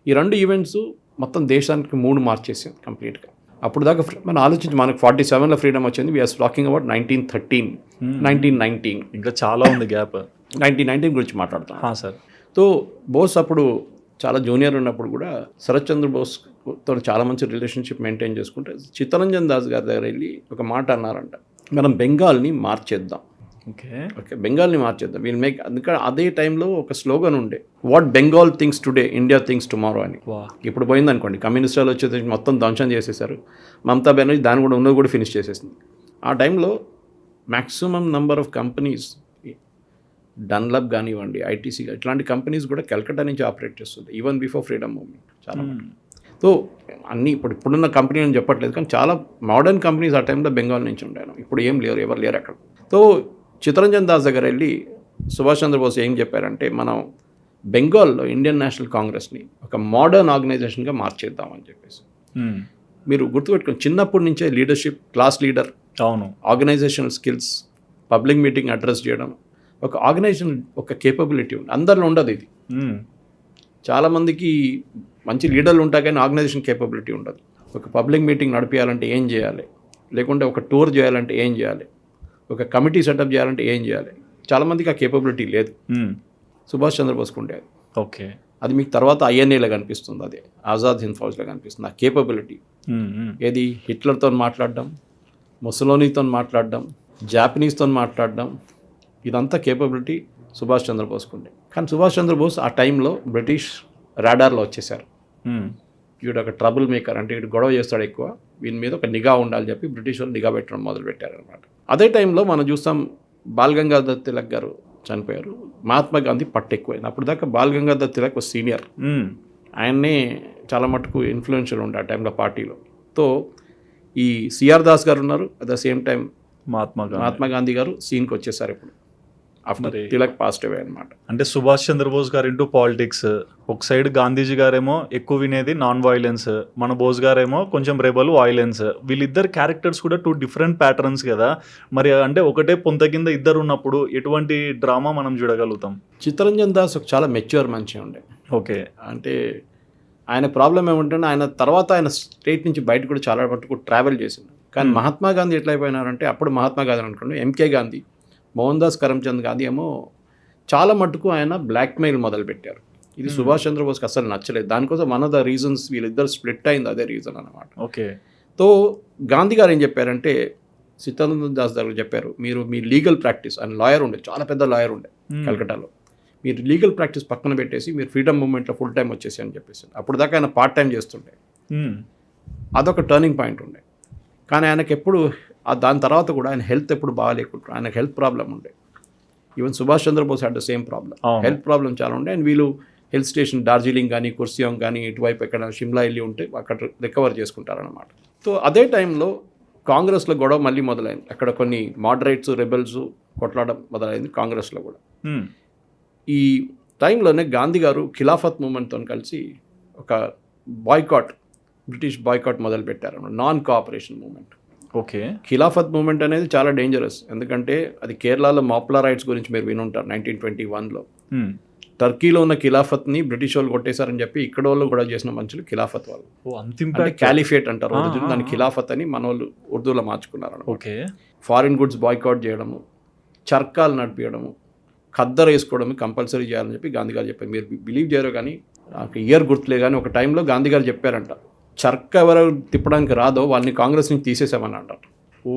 ఈ 2 ఈవెంట్స్ మొత్తం దేశానికి 3 మార్చేసింది కంప్లీట్గా. అప్పుడు దాకా మనం ఆలోచించి మనకు 47లో ఫ్రీడమ్ వచ్చింది. వీఆర్ టాకింగ్ అబౌట్ 1913, 1919, ఇంకా చాలా ఉంది గ్యాప్. 1919 గురించి మాట్లాడుతాం సార్. సో బోస్ అప్పుడు చాలా జూనియర్ ఉన్నప్పుడు కూడా శరత్ చంద్ర బోస్తో చాలా మంచి రిలేషన్షిప్ మెయింటైన్ చేసుకుంటే చిత్తరంజన్ దాస్ గారి దగ్గర వెళ్ళి ఒక మాట అన్నారంట, మనం బెంగాల్ని మార్చేద్దాం. ఓకే, బెంగాల్ని మార్చేద్దాం, వీల్ మేక్. అందుకని అదే టైంలో ఒక స్లోగన్ ఉండే, what Bengal thinks today India thinks tomorrow అని. ఇప్పుడు పోయింది అనుకోండి, కమ్యూనిస్టులు వచ్చేసి మొత్తం ధ్వంసం చేసేసారు. మమతా బెనర్జీ దాన్ని కూడా ఉన్నది కూడా ఫినిష్ చేసేసింది. ఆ టైంలో maximum number of companies, Dunlop కానివ్వండి, ఐటీసీ ఇట్లాంటి కంపెనీస్ కూడా కల్కటా నుంచి ఆపరేట్ చేస్తుంది ఈవెన్ బిఫోర్ ఫ్రీడమ్ మూవ్మెంట్ చాలా. సో అన్నీ ఇప్పుడున్న కంపెనీ అని చెప్పట్లేదు, కానీ చాలా మోడర్న్ కంపెనీస్ ఆ టైంలో బెంగాల్ నుంచి ఉండాను. ఇప్పుడు ఏం లేరు, ఎవరు లేరు అక్కడ. సో చిత్తరంజన్ దాస్ దగ్గర వెళ్ళి సుభాష్ చంద్రబోస్ ఏం చెప్పారంటే, మనం బెంగాల్లో ఇండియన్ నేషనల్ కాంగ్రెస్ని ఒక మోడర్న్ ఆర్గనైజేషన్గా మార్చేద్దామని చెప్పేసి. మీరు గుర్తుపెట్టుకోండి, చిన్నప్పటి నుంచే లీడర్షిప్, క్లాస్ లీడర్, అవును, organisational skills, public meeting address చేయడం, ఒక ఆర్గనైజేషన్ ఒక కేపబిలిటీ ఉంది. అందరిలో ఉండదు ఇది. చాలామందికి మంచి లీడర్లు ఉంటాయి కానీ ఆర్గనైజేషన్ కేపబిలిటీ ఉండదు. ఒక పబ్లిక్ మీటింగ్ నడిపించాలంటే ఏం చేయాలి, లేకుంటే ఒక టూర్ చేయాలంటే ఏం చేయాలి, ఒక కమిటీ సెటప్ చేయాలంటే ఏం చేయాలి, చాలామందికి ఆ కేపబిలిటీ లేదు. సుభాష్ చంద్రబోస్కు ఉండేది. ఓకే, అది మీకు తర్వాత ఐఎన్ఏలో కనిపిస్తుంది, అదే ఆజాద్ హింద్ ఫౌజ్లో కనిపిస్తుంది ఆ కేపబిలిటీ. ఏది హిట్లర్తో మాట్లాడడం, ముసలోనీతో మాట్లాడడం, జాపనీస్తో మాట్లాడడం, ఇదంతా కేపబిలిటీ సుభాష్ చంద్రబోస్కు ఉండే. కానీ సుభాష్ చంద్రబోస్ ఆ టైంలో బ్రిటిష్ రాడార్లో వచ్చేసారు. వీడు ఒక ట్రబుల్ మేకర్, అంటే వీడు గొడవ చేస్తాడు ఎక్కువ, వీని మీద ఒక నిఘా ఉండాలని చెప్పి బ్రిటిష్ వాళ్ళు నిఘా పెట్టడం మొదలుపెట్టారనమాట. అదే టైంలో మనం చూస్తాం బాల్ గంగాధర్ తిలక్ గారు చనిపోయారు, మహాత్మా గాంధీ పట్టు ఎక్కువైంది. అప్పుడు దాకా బాల్ గంగాధర్ తిలక్ ఒక సీనియర్, ఆయన్నే చాలా మటుకు ఇన్ఫ్లుయెన్షియల్ ఉండే ఆ టైంలో పార్టీలో. తో ఈ సిఆర్ దాస్ గారు ఉన్నారు, at the same time Mahatma Gandhi గారు సీన్కి వచ్చేసారు ఇప్పుడు ఆఫ్టర్ తిలక్ పాస్డ్ అవే అనమాట. అంటే సుభాష్ చంద్రబోస్ గారు ఇంటూ పాలిటిక్స్, ఒక సైడ్ గాంధీజీ గారేమో ఎక్కువ వినేది నాన్ వైలెన్స్, మన బోస్ గారేమో కొంచెం రెబల్ వైలెన్స్. వీళ్ళిద్దరు క్యారెక్టర్స్ కూడా 2 different ప్యాటర్న్స్ కదా. మరి అంటే ఒకటే పొంత కింద ఇద్దరు ఉన్నప్పుడు ఎటువంటి డ్రామా మనం చూడగలుగుతాం? చిత్తరంజన్ దాస్ ఒక చాలా మెచ్యూర్ మనిషి ఉండే. ఓకే, అంటే ఆయన ప్రాబ్లం ఏమంటే ఆయన తర్వాత ఆయన స్టేట్ నుంచి బయట కూడా చాలా మటుకు ట్రావెల్ చేసింది. కానీ మహాత్మా గాంధీ ఎట్లయిపోయినారంటే, అప్పుడు మహాత్మా గాంధీ అనుకోండి, ఎంకే గాంధీ, మోహన్ దాస్ కరమ్చంద్ గాంధీ ఏమో చాలా మట్టుకు ఆయన బ్లాక్మెయిల్ మొదలుపెట్టారు. ఇది సుభాష్ చంద్రబోస్కి అసలు నచ్చలేదు. దానికోసం వన్ ఆఫ్ ద రీజన్స్ వీళ్ళిద్దరు స్ప్లిట్ అయింది, అదే రీజన్ అనమాట. ఓకే, తో గాంధీ గారు ఏం చెప్పారంటే, చిత్తరంజన్ దాస్ దగ్గర చెప్పారు, మీరు మీ లీగల్ ప్రాక్టీస్, ఆయన లాయర్ ఉండే, చాలా పెద్ద లాయర్ ఉండే కల్కటాలో, మీరు లీగల్ ప్రాక్టీస్ పక్కన పెట్టేసి మీరు ఫ్రీడమ్ మూవ్మెంట్లో ఫుల్ టైం వచ్చేసి అని చెప్పేసి. అప్పుడు దాకా ఆయన పార్ట్ టైం చేస్తుండే, అదొక టర్నింగ్ పాయింట్ ఉండే. కానీ ఆయనకు ఎప్పుడు దాని తర్వాత కూడా ఆయన హెల్త్ ఎప్పుడు బాగాలేకుంటారు, ఆయనకు హెల్త్ ప్రాబ్లం ఉండే. Even Subhash Chandrabose had the same problem, health problem చాలా ఉండే. అండ్ వీళ్ళు హిల్ స్టేషన్ డార్జిలింగ్ కానీ కుర్సియాంగ్ కానీ ఇటువైపు ఎక్కడ షిమ్లా వెళ్ళి ఉంటే అక్కడ రికవర్ చేసుకుంటారనమాట. సో అదే టైంలో కాంగ్రెస్లో గొడవ మళ్ళీ మొదలైంది. అక్కడ కొన్ని మోడరేట్స్, రెబెల్స్ కొట్లాడడం మొదలైంది కాంగ్రెస్లో కూడా. ఈ టైంలోనే గాంధీ గారు ఖిలాఫత్ మూమెంట్తో కలిసి ఒక బాయ్కాట్, బ్రిటిష్ బాయ్కాట్ మొదలుపెట్టారు, non cooperation movement. Okay, Khilafat movement అనేది చాలా డేంజరస్, ఎందుకంటే అది కేరళలో మాప్లా రైట్స్ గురించి మీరు వినుంటారు. 1921లో టర్కీలో ఉన్న ఖిలాఫత్ని బ్రిటిష్ వాళ్ళు కొట్టేశారని చెప్పి ఇక్కడ వాళ్ళు కూడా చేసిన మనుషులు ఖిలాఫత్ వాళ్ళు. అంటే క్యాలిఫేట్ అంటారు ఒరిజినల్, దాన్ని ఖిలాఫత్ అని మన వాళ్ళు ఉర్దూలో మార్చుకున్నారు. ఓకే, ఫారిన్ గుడ్స్ బాయ్కాట్ చేయడము, చర్కాలు నడిపించడము, ఖద్దరు వేసుకోవడము కంపల్సరీ చేయాలని చెప్పి గాంధీ గారు చెప్పారు. మీరు బిలీవ్ చేయరు కానీ నాకు ఇయర్ గుర్తులే కానీ ఒక టైంలో గాంధీ గారు చెప్పారంట, చర్క ఎవరు తిప్పడానికి రాదో వాళ్ళని కాంగ్రెస్ నుంచి తీసేసామని అంటారు. ఓ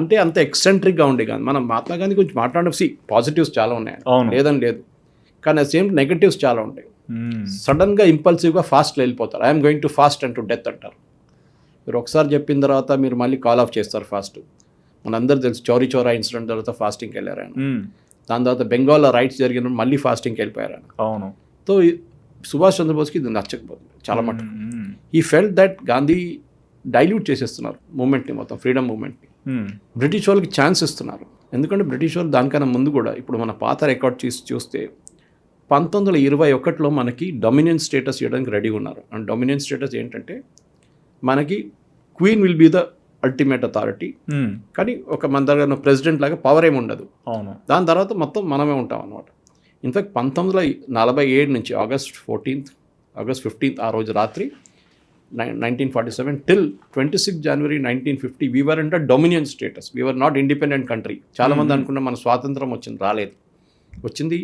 అంటే అంత ఎక్సెంట్రిక్గా ఉండే కానీ మనం మహాత్మా గాంధీ గురించి మాట్లాడే పాజిటివ్స్ చాలా ఉన్నాయి, అవును. లేదని లేదు, కానీ సేమ్ నెగటివ్స్ చాలా ఉంటాయి. సడన్గా ఇంపల్సివ్గా ఫాస్ట్లో వెళ్ళిపోతారు. I'm going to fast and to death అంటారు. మీరు ఒకసారి చెప్పిన తర్వాత మీరు మళ్ళీ కాల్ ఆఫ్ చేస్తారు ఫాస్ట్. మనందరూ తెలుసు చౌరీ చౌరా ఇన్సిడెంట్ తర్వాత ఫాస్టింగ్కి వెళ్ళారు ఆయన. దాని తర్వాత బెంగాల్లో రైట్స్ జరిగిన మళ్ళీ ఫాస్టింగ్కి వెళ్ళిపోయారు ఆయన. అవును. సో సుభాష్ చంద్రబోస్కి ఇది నచ్చకపోతుంది చాలా మటుకు. ఈ ఫెల్ట్ దట్ గాంధీ డైల్యూట్ చేసేస్తున్నారు మూమెంట్ని, మొత్తం ఫ్రీడమ్ మూమెంట్ని. బ్రిటిష్ వాళ్ళకి ఛాన్స్ ఇస్తున్నారు. ఎందుకంటే బ్రిటిష్ వాళ్ళు దానికన్నా ముందు కూడా ఇప్పుడు మన పాత రికార్డ్ చూస్తే 1921లో మనకి డొమినియన్ స్టేటస్ ఇవ్వడానికి రెడీ ఉన్నారు. అండ్ డొమినియన్ స్టేటస్ ఏంటంటే మనకి queen will be the ultimate authority, కానీ ఒక మన దగ్గర ప్రెసిడెంట్ లాగా పవర్ ఏమి ఉండదు. అవును. దాని తర్వాత మొత్తం మనమే ఉంటాం అనమాట. ఇన్ఫ్యాక్ట్ 1947 నుంచి ఆగస్ట్ 15 ఆ రోజు రాత్రి 1947 till 26 January 1950 we were under dominion status. We were not independent country. చాలామంది అనుకున్న మన స్వాతంత్రం వచ్చింది, వచ్చింది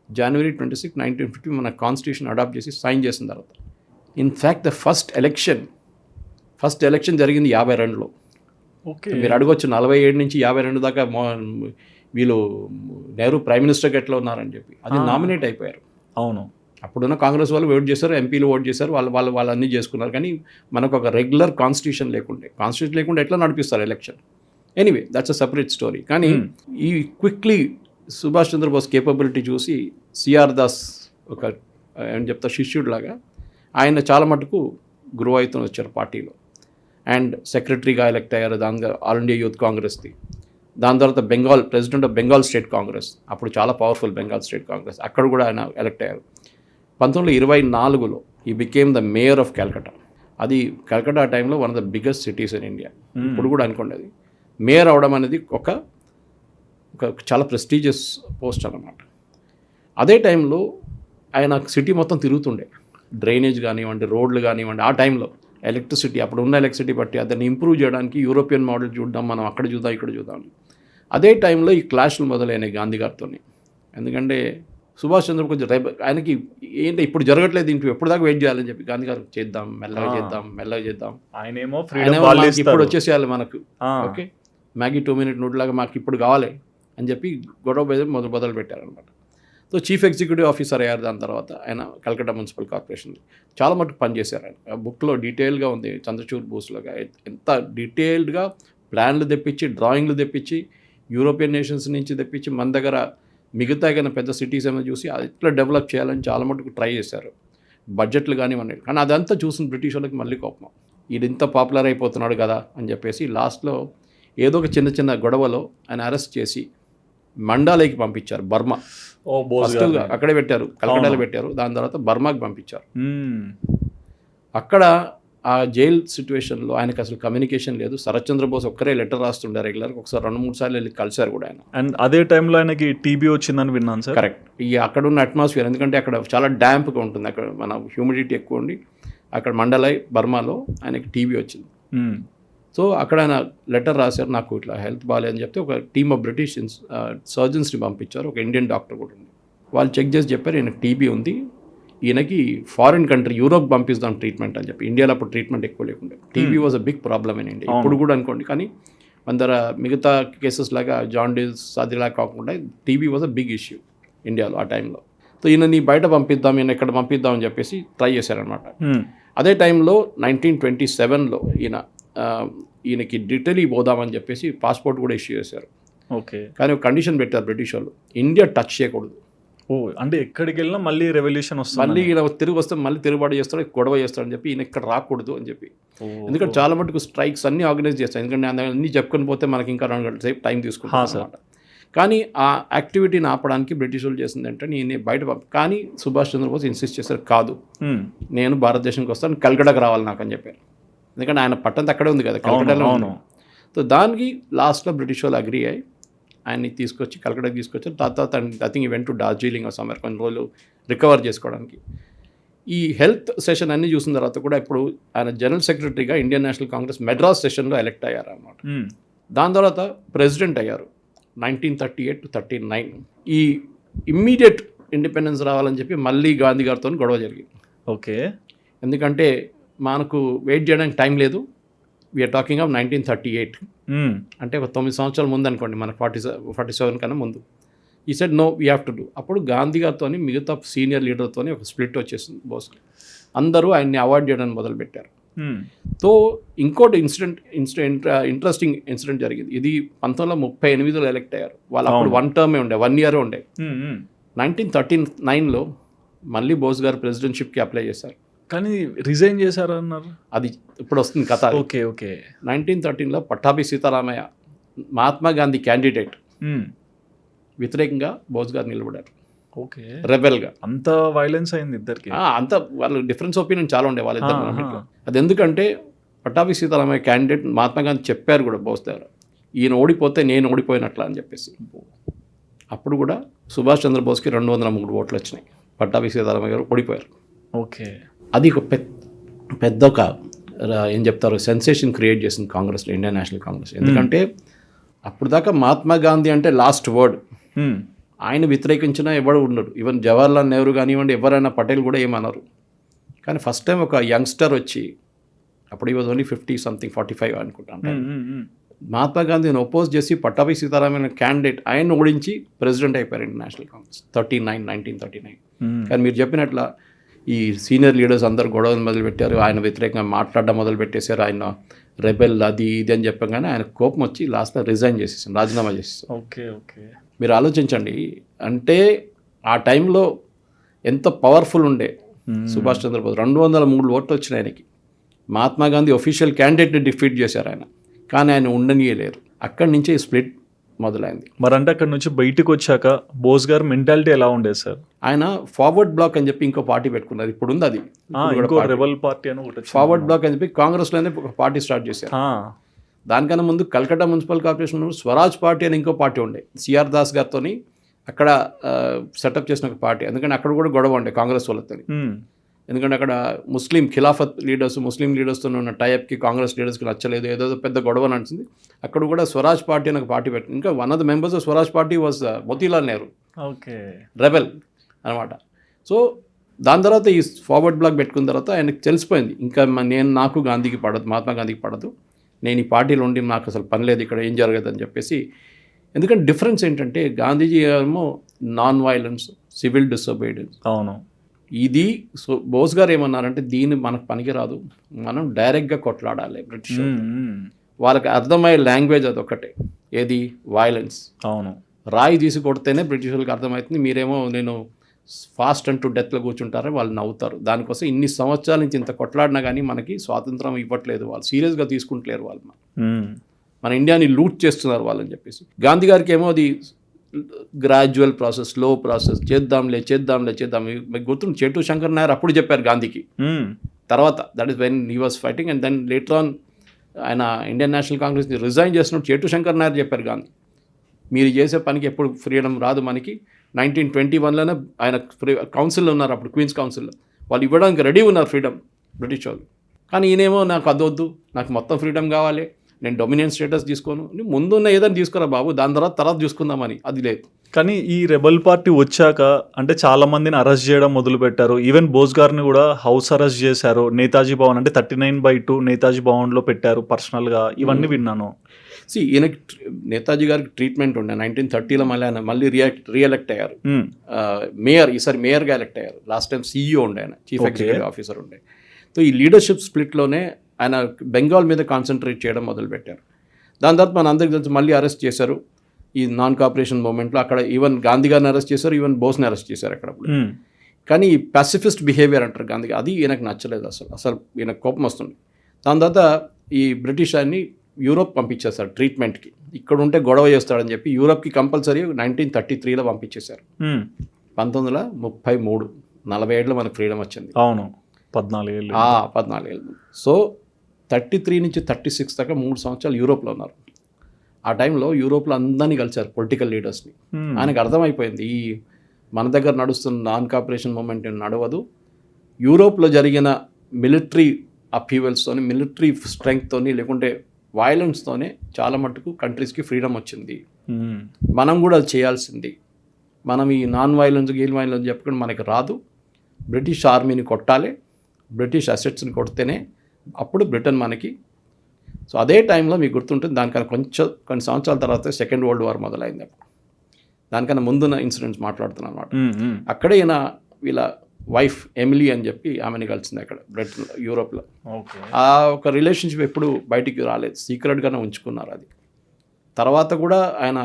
January 26, 1950 మన కాన్స్టిట్యూషన్ అడాప్ట్ చేసి సైన్ చేసిన తర్వాత. ఇన్ఫ్యాక్ట్ ద ఫస్ట్ ఎలక్షన్ జరిగింది 52లో. ఓకే. మీరు అడగొచ్చు 47 నుంచి 52 దాకా వీళ్ళు నెహ్రూ ప్రైమ్ మినిస్టర్గా ఎట్లా ఉన్నారని చెప్పి. అది నామినేట్ అయిపోయారు. అవును. అప్పుడున్న కాంగ్రెస్ వాళ్ళు ఓట్ చేశారు, ఎంపీలు ఓట్ చేశారు, వాళ్ళు అన్నీ చేసుకున్నారు. కానీ మనకు ఒక రెగ్యులర్ కాన్స్టిట్యూషన్ లేకుండా ఎట్లా నడిపిస్తారు election? Anyway that's a separate story. కానీ ఈ క్విక్లీ సుభాష్ చంద్రబోస్ కేపబిలిటీ చూసి సిఆర్ దాస్ ఒక ఏం చెప్తా శిష్యుడు లాగా ఆయన చాలా మటుకు గ్రో అవుతూ వచ్చారు పార్టీలో. అండ్ సెక్రటరీగా ఎలక్ట్ అయ్యారు. దానిగా ఆల్ ఇండియా యూత్ కాంగ్రెస్ది. దాని తర్వాత president of Bengal state Congress, అప్పుడు చాలా పవర్ఫుల్ బెంగాల్ స్టేట్ కాంగ్రెస్, అక్కడ కూడా ఆయన ఎలక్ట్ అయ్యారు. 1924లో he became the mayor of Calcutta. అది కల్కటా టైంలో one of the biggest cities in India. ఇప్పుడు కూడా అనుకోండి, అది మేయర్ అవడం అనేది ఒక చాలా ప్రెస్టీజియస్ పోస్ట్ అన్నమాట. అదే టైంలో ఆయన సిటీ మొత్తం తిరుగుతుండే, డ్రైనేజ్ కానివ్వండి, రోడ్లు కానివ్వండి. ఆ టైంలో ఎలక్ట్రిసిటీ, అప్పుడు ఉన్న ఎలక్ట్రిసిటీ బట్టి దాన్ని ఇంప్రూవ్ చేయడానికి యూరోపియన్ మోడల్ చూద్దాం, మనం అక్కడ చూద్దాం, ఇక్కడ చూద్దాం. అదే టైంలో ఈ క్లాష్లు మొదలైనాయి గాంధీ గారితో. ఎందుకంటే సుభాష్ చంద్రబోస్ కొంచెం ఆయనకి ఏంటి ఇప్పుడు జరగట్లేదు, ఇంటూ ఎప్పుడు దాకా వెయిట్ చేయాలని చెప్పి గాంధీ గారు చేద్దాం, మెల్లగా చేద్దాం. ఆయనేమో ఇప్పుడు వచ్చేసేయాలి మనకు, ఓకే మ్యాగీ 2 minute నూట్ లాగా మాకు ఇప్పుడు కావాలి అని చెప్పి గొడవ మొదలు పెట్టారనమాట. సో చీఫ్ ఎగ్జిక్యూటివ్ ఆఫీసర్ అయ్యారు. దాని తర్వాత ఆయన కల్కటా మున్సిపల్ కార్పొరేషన్ చాలా మటుకు పనిచేశారు. ఆయన బుక్లో డీటెయిల్గా ఉంది చంద్రచూడ్ బోస్లోగా ఎంత డీటెయిల్డ్గా ప్లాన్లు తెప్పించి, డ్రాయింగ్లు తెప్పించి, యూరోపియన్ నేషన్స్ నుంచి తెప్పించి మన దగ్గర మిగతా కన్నా పెద్ద సిటీస్ ఏమైనా చూసి అది ఎట్లా డెవలప్ చేయాలని చాలా మటుకు ట్రై చేశారు. బడ్జెట్లు కానివ్వండి. కానీ అదంతా చూసిన బ్రిటిష్ వాళ్ళకి మళ్ళీ కోపం, ఇది ఇంత పాపులర్ అయిపోతున్నాడు కదా అని చెప్పేసి లాస్ట్లో ఏదో ఒక చిన్న గొడవలో ఆయన అరెస్ట్ చేసి మండాలేకి పంపించారు. బర్మా అక్కడే పెట్టారు, కల్కటాలో పెట్టారు. దాని తర్వాత బర్మాకి పంపించారు. అక్కడ ఆ జైల్ సిచ్యువేషన్లో ఆయనకు అసలు కమ్యూనికేషన్ లేదు. శరత్ చంద్రబోస్ ఒక్కరే లెటర్ రాస్తుండే రెగ్యులర్గా. ఒకసారి 2-3 సార్లు వెళ్ళి కలిశారు కూడా ఆయన. అండ్ అదే టైంలో ఆయనకి టీబీ వచ్చిందని విన్నాను సార్. కరెక్ట్. ఈ అక్కడ ఉన్న అట్మాస్ఫియర్, ఎందుకంటే అక్కడ చాలా డ్యాంప్గా ఉంటుంది, అక్కడ మన హ్యూమిడిటీ ఎక్కువ ఉండి అక్కడ మండలై బర్మాలో ఆయనకి టీబీ వచ్చింది. సో అక్కడ ఆయన లెటర్ రాశారు, నాకు ఇట్లా హెల్త్ బాగాలేదని చెప్తే ఒక టీమ్ ఆఫ్ బ్రిటిష్ సర్జన్స్ని పంపించారు. ఒక ఇండియన్ డాక్టర్ కూడా ఉంది. వాళ్ళు చెక్ చేసి చెప్పారు ఈయనకి టీబీ ఉంది, ఈయనకి ఫారిన్ కంట్రీ యూరోప్ పంపిస్తాం ట్రీట్మెంట్ అని చెప్పి. ఇండియాలో అప్పుడు ట్రీట్మెంట్ ఎక్కువ లేకుండా. TB was a big problem in India. ఇప్పుడు కూడా అనుకోండి, కానీ అందర మిగతా కేసెస్ లాగా జాండీస్ అదిలా కాకుండా TB was a big issue ఇండియాలో ఆ టైంలో. సో ఈయనని బయట పంపిద్దాం, ఈయన ఎక్కడ పంపిద్దాం అని చెప్పేసి ట్రై చేశారనమాట. అదే టైంలో 1927లో ఈయనకి ఇటలీ పోదామని చెప్పేసి పాస్పోర్ట్ కూడా ఇష్యూ చేశారు. ఓకే. కానీ ఒక కండిషన్ పెట్టారు బ్రిటిష్ వాళ్ళు, ఇండియా టచ్ చేయకూడదు. అంటే ఎక్కడికి వెళ్ళినా మళ్ళీ రెవల్యూషన్ వస్తుంది, మళ్ళీ ఈయన తిరిగి వస్తే మళ్ళీ తిరుగుబాటు చేస్తాడు, గొడవ చేస్తాడని చెప్పి ఈయన ఇక్కడ రాకూడదు అని చెప్పి. ఎందుకంటే చాలా మటుకు స్ట్రైక్స్ అన్నీ ఆర్గనైజ్ చేస్తాయి. ఎందుకంటే అన్నీ చెప్పుకొని పోతే మనకి ఇంకా 2 గంటల సేపు టైం తీసుకుంటాం అన్నమాట. కానీ ఆ యాక్టివిటీని ఆపడానికి బ్రిటిష్ వాళ్ళు చేసింది అంటే నేను బయట కానీ సుభాష్ చంద్రబోస్ ఇన్సిస్ట్ చేశారు, కాదు నేను భారతదేశానికి వస్తాను, కల్కటాకు రావాలి నాకు అని చెప్పారు. ఎందుకంటే ఆయన పట్టణం అక్కడే ఉంది కదా, కల్కటాలో. సో దానికి లాస్ట్లో బ్రిటిష్ వాళ్ళు అగ్రీ అయ్యి ఆయన్ని తీసుకొచ్చి కల్కటాకి తీసుకొచ్చారు. తర్వాత I think event to Darjeeling summer కొన్ని రోజులు రికవర్ చేసుకోవడానికి. ఈ హెల్త్ సెషన్ అన్నీ చూసిన తర్వాత కూడా ఇప్పుడు ఆయన జనరల్ సెక్రటరీగా ఇండియన్ నేషనల్ కాంగ్రెస్ మెడ్రాస్ సెషన్లో ఎలక్ట్ అయ్యారు అన్నమాట. దాని తర్వాత ప్రెసిడెంట్ అయ్యారు 1938 to 39. ఈ ఇమ్మీడియట్ ఇండిపెండెన్స్ రావాలని చెప్పి మళ్ళీ గాంధీ గారితో గొడవ జరిగింది. ఓకే. ఎందుకంటే మనకు వెయిట్ చేయడానికి టైం లేదు. వీఆర్ టాకింగ్ ఆఫ్ 1938, అంటే ఒక 9 సంవత్సరాల ముందు అనుకోండి, మనకు 47 కన్నా ముందు. He said no, we have to do. అప్పుడు గాంధీ గారితో మిగతా సీనియర్ లీడర్తో ఒక స్ప్లిట్ వచ్చేసింది బోస్కి. అందరూ ఆయన్ని అవాయిడ్ చేయడానికి మొదలుపెట్టారు. సో ఇంకోటి ఇంట్రెస్టింగ్ ఇన్సిడెంట్ జరిగింది. ఇది 1938లో ఎలక్ట్ అయ్యారు వాళ్ళు. అప్పుడు 1 టర్మే ఉండే, 1 ఇయర్ ఉండే. 1939లో మళ్ళీ బోస్ గారు ప్రెసిడెన్షిప్కి అప్లై చేశారు, కానీ రిజైన్ చేశారన్నారు. అది ఇప్పుడు వస్తుంది కథ. Okay okay. 1913లో పట్టాభి సీతారామయ్య మహాత్మా గాంధీ క్యాండిడేట్ వ్యతిరేకంగా బోస్ గారు నిలబడ్డారు. ఓకే. రెబెల్గా. అంత వైలెన్స్ అయింది ఇద్దరికి. అంత వాళ్ళు డిఫరెన్స్ ఒపీనియన్ చాలా ఉండే వాళ్ళిద్దరు. అది ఎందుకంటే పట్టాభి సీతారామయ్య క్యాండిడేట్ మహాత్మా గాంధీ చెప్పారు కూడా బోస్ దగ్గర, ఈయన ఓడిపోతే నేను ఓడిపోయినట్లా అని చెప్పేసి. అప్పుడు కూడా సుభాష్ చంద్రబోస్కి 203 ఓట్లు వచ్చినాయి, పట్టాభి సీతారామయ్య గారు ఓడిపోయారు. ఓకే. అది ఒక పెద్ద ఒక ఏం చెప్తారు సెన్సేషన్ క్రియేట్ చేసింది కాంగ్రెస్లో, ఇండియన్ నేషనల్ కాంగ్రెస్. ఎందుకంటే అప్పుడు దాకా మహాత్మా గాంధీ అంటే లాస్ట్ వర్డ్, ఆయన వ్యతిరేకించినా ఎవరు ఉండరు. ఈవెన్ జవహర్లాల్ నెహ్రూ కానివ్వండి, ఎవరైనా పటేల్ కూడా ఏమన్నారు. కానీ ఫస్ట్ టైం ఒక యంగ్స్టర్ వచ్చి, అప్పుడు ఈ వాజ్ ఓన్లీ 45 అనుకుంటాను, మహాత్మా గాంధీని ఒపోజ్ చేసి పట్టాభి సీతారామయ్య క్యాండిడేట్ ఆయన ఓడించి ప్రెసిడెంట్ అయిపోయారు ఇండియన్ నేషనల్ కాంగ్రెస్ 1939. కానీ మీరు చెప్పినట్ల ఈ సీనియర్ లీడర్స్ అందరు గొడవలు మొదలుపెట్టారు, ఆయన వ్యతిరేకంగా మాట్లాడడం మొదలుపెట్టేశారు. ఆయన రెబెల్ అది ఇది అని చెప్పగానే ఆయన కోపం వచ్చి లాస్ట్లో రిజైన్ చేసేసాను, రాజీనామా చేసేసాను. Okay okay. మీరు ఆలోచించండి, అంటే ఆ టైంలో ఎంత పవర్ఫుల్ ఉండే సుభాష్ చంద్రబోస్. 203 ఓట్లు వచ్చినాయి ఆయనకి. మహాత్మా గాంధీ ఒఫీషియల్ క్యాండిడేట్ని డిఫీట్ చేశారు ఆయన, కానీ ఆయన ఉండనియలేరు. అక్కడి నుంచే ఈ స్ప్లిట్ మొదలైంది. మరి అంటే అక్కడ నుంచి బయటకు వచ్చాక బోస్ గారు మెంటాలిటీ ఎలా ఉండేది సార్? ఆయన ఫార్వర్డ్ బ్లాక్ అని చెప్పి ఇంకో పార్టీ పెట్టుకున్నారు, ఇప్పుడు ఉంది అది, రెబల్ పార్టీ అని ఒకటి. ఫార్వర్డ్ బ్లాక్ అని చెప్పి కాంగ్రెస్లోనే ఒక పార్టీ స్టార్ట్ చేశారు. దానికన్నా ముందు Calcutta municipal corporation Swaraj party అని ఇంకో పార్టీ ఉండే, సిఆర్ దాస్ గారితో అక్కడ సెటప్ చేసిన ఒక పార్టీ. ఎందుకంటే అక్కడ కూడా గొడవ ఉండే కాంగ్రెస్ వాళ్ళతో, ఎందుకంటే అక్కడ ముస్లిం ఖిలాఫత్ లీడర్స్, ముస్లిం లీడర్స్తో ఉన్న టైప్కి కాంగ్రెస్ లీడర్స్కి నచ్చలేదు, ఏదో పెద్ద గొడవ నడిచింది. అక్కడ కూడా స్వరాజ్ పార్టీ అని ఒక పార్టీ పెట్టింది. ఇంకా one of the members of Swaraj party was Motilal Nehru. Okay. Rebel అనమాట. సో దాని తర్వాత ఈ ఫార్వర్డ్ బ్లాక్ పెట్టుకున్న తర్వాత ఆయనకు తెలిసిపోయింది, ఇంకా నాకు గాంధీకి పడదు, మహాత్మా గాంధీకి పడదు, నేను ఈ పార్టీలో ఉండి నాకు అసలు పని లేదు, ఇక్కడ ఏం జరగదు అని చెప్పేసి. ఎందుకంటే డిఫరెన్స్ ఏంటంటే గాంధీజీ ఏమో నాన్ వైలెన్స్, సివిల్ డిసొబీడియన్స్. అవును. ఇది బోస్ గారు ఏమన్నారంటే దీన్ని మనకు పనికిరాదు, మనం డైరెక్ట్గా కొట్లాడాలి బ్రిటిష్. వాళ్ళకి అర్థమయ్యే లాంగ్వేజ్ అదొకటే, ఏది వైలెన్స్. అవును. రాయి తీసి కొడితేనే బ్రిటిష్ వాళ్ళకి అర్థమవుతుంది, మీరేమో నేను ఫాస్ట్ అంటూ డెత్లో కూర్చుంటారని వాళ్ళు నవ్వుతారు. దానికోసం ఇన్ని సంవత్సరాల నుంచి ఇంత కొట్లాడినా కానీ మనకి స్వాతంత్రం ఇవ్వట్లేదు, వాళ్ళు సీరియస్గా తీసుకుంటలేరు, వాళ్ళు మన ఇండియాని లూట్ చేస్తున్నారు వాళ్ళని చెప్పేసి. గాంధీ గారికి ఏమో అది గ్రాడ్యువల్ ప్రాసెస్, స్లో ప్రాసెస్, చేద్దాంలే. మీకు గుర్తుంది చేటు శంకర్ నాయర్ అప్పుడు చెప్పారు గాంధీకి, తర్వాత that is when he was fighting. And then later on ఆయన ఇండియన్ నేషనల్ కాంగ్రెస్ని రిజైన్ చేసినప్పుడు చేటు శంకర్ నాయర్ చెప్పారు గాంధీ, మీరు చేసే పనికి ఎప్పుడు ఫ్రీడమ్ రాదు మనకి. 1921లోనే ఆయన కౌన్సిల్లో ఉన్నారు, అప్పుడు క్వీన్స్ కౌన్సిల్లో, వాళ్ళు ఇవ్వడానికి రెడీ ఉన్నారు ఫ్రీడమ్ బ్రిటిష్ వాళ్ళు. కానీ ఈయనేమో నాకు అదొద్దు, నాకు మొత్తం ఫ్రీడమ్ కావాలి, నేను డొమినియన్ స్టేటస్ తీసుకోను, ముందున్న ఏదైనా తీసుకురా బాబు, దాని తర్వాత చూసుకుందామని. అది లేదు. కానీ ఈ రెబల్ పార్టీ వచ్చాక అంటే చాలా మందిని అరెస్ట్ చేయడం మొదలు పెట్టారు. ఈవెన్ బోస్ గారిని కూడా హౌస్ అరెస్ట్ చేశారు. నేతాజీ భవన్ అంటే 39/2 నేతాజీ భవన్లో పెట్టారు పర్సనల్గా. ఇవన్నీ విన్నాను. ఈయనకి నేతాజీ గారికి ట్రీట్మెంట్ ఉండే. 1930లో మళ్ళీ రీఎలెక్ట్ అయ్యారు మేయర్. ఈసారి మేయర్గా ఎలెక్ట్ అయ్యారు. లాస్ట్ టైం CEO ఉండే, ఆయన చీఫ్ ఎగ్జిక్యూటివ్ ఆఫీసర్ ఉండే. సో ఈ లీడర్షిప్ స్ప్లిట్లోనే ఆయన బెంగాల్ మీద కాన్సన్ట్రేట్ చేయడం మొదలుపెట్టారు. దాని తర్వాత మన అందరికీ తెలిసి మళ్ళీ అరెస్ట్ చేశారు ఈ నాన్ కోఆపరేషన్ మూమెంట్లో. అక్కడ ఈవెన్ గాంధీ గారిని అరెస్ట్ చేశారు, ఈవెన్ బోస్ని అరెస్ట్ చేశారు అక్కడ. కానీ ఈ పాసిఫిస్ట్ బిహేవియర్ అంటారు గాంధీ, అది ఈయనకు నచ్చలేదు అసలు ఈయనకు కోపం వస్తుంది. దాని తర్వాత ఈ బ్రిటిష్ ఆయన్ని యూరోప్ పంపించేశారు ట్రీట్మెంట్కి. ఇక్కడ ఉంటే గొడవ చేస్తాడని చెప్పి యూరోప్కి కంపల్సరీ 1933లో పంపించేశారు. 1933 40 ఏళ్ళు మనకు ఫ్రీడమ్ వచ్చింది. అవును, 14 ఏళ్ళు. సో 33 నుంచి 36 దాకా 3 సంవత్సరాలు యూరోప్లో ఉన్నారు. ఆ టైంలో యూరోప్లో అందరినీ కలిశారు పొలిటికల్ లీడర్స్ని. ఆయనకు అర్థమైపోయింది ఈ మన దగ్గర నడుస్తున్న నాన్ కోఆపరేషన్ మూమెంట్ నడవదు, యూరోప్లో జరిగిన మిలిటరీ అపీవల్స్తోని, మిలిటరీ స్ట్రెంగ్త్తోని, లేకుంటే వైలెన్స్తోనే చాలా మటుకు కంట్రీస్కి ఫ్రీడమ్ వచ్చింది, మనం కూడా అది చేయాల్సింది. మనం ఈ నాన్ వైలెన్స్ చెప్పుకుని మనకి రాదు. బ్రిటిష్ ఆర్మీని కొట్టాలి, బ్రిటిష్ అసెట్స్ని కొడితేనే అప్పుడు బ్రిటన్ మనకి. సో అదే టైంలో మీకు గుర్తుంటుంది, దానికన్నా కొన్ని సంవత్సరాల తర్వాత సెకండ్ వరల్డ్ వార్ మొదలైంది. అప్పుడు దానికన్నా ముందున్న ఇన్సిడెంట్స్ మాట్లాడుతున్నాను అనమాట. అక్కడే ఈయన వీళ్ళ వైఫ్ ఎమిలీ అని చెప్పి ఆమెని కలిసింది అక్కడ బ్రిటన్, యూరోప్లో. ఆ ఒక రిలేషన్షిప్ ఎప్పుడు బయటికి రాలేదు, సీక్రెట్గానే ఉంచుకున్నారు అది. తర్వాత కూడా ఆయన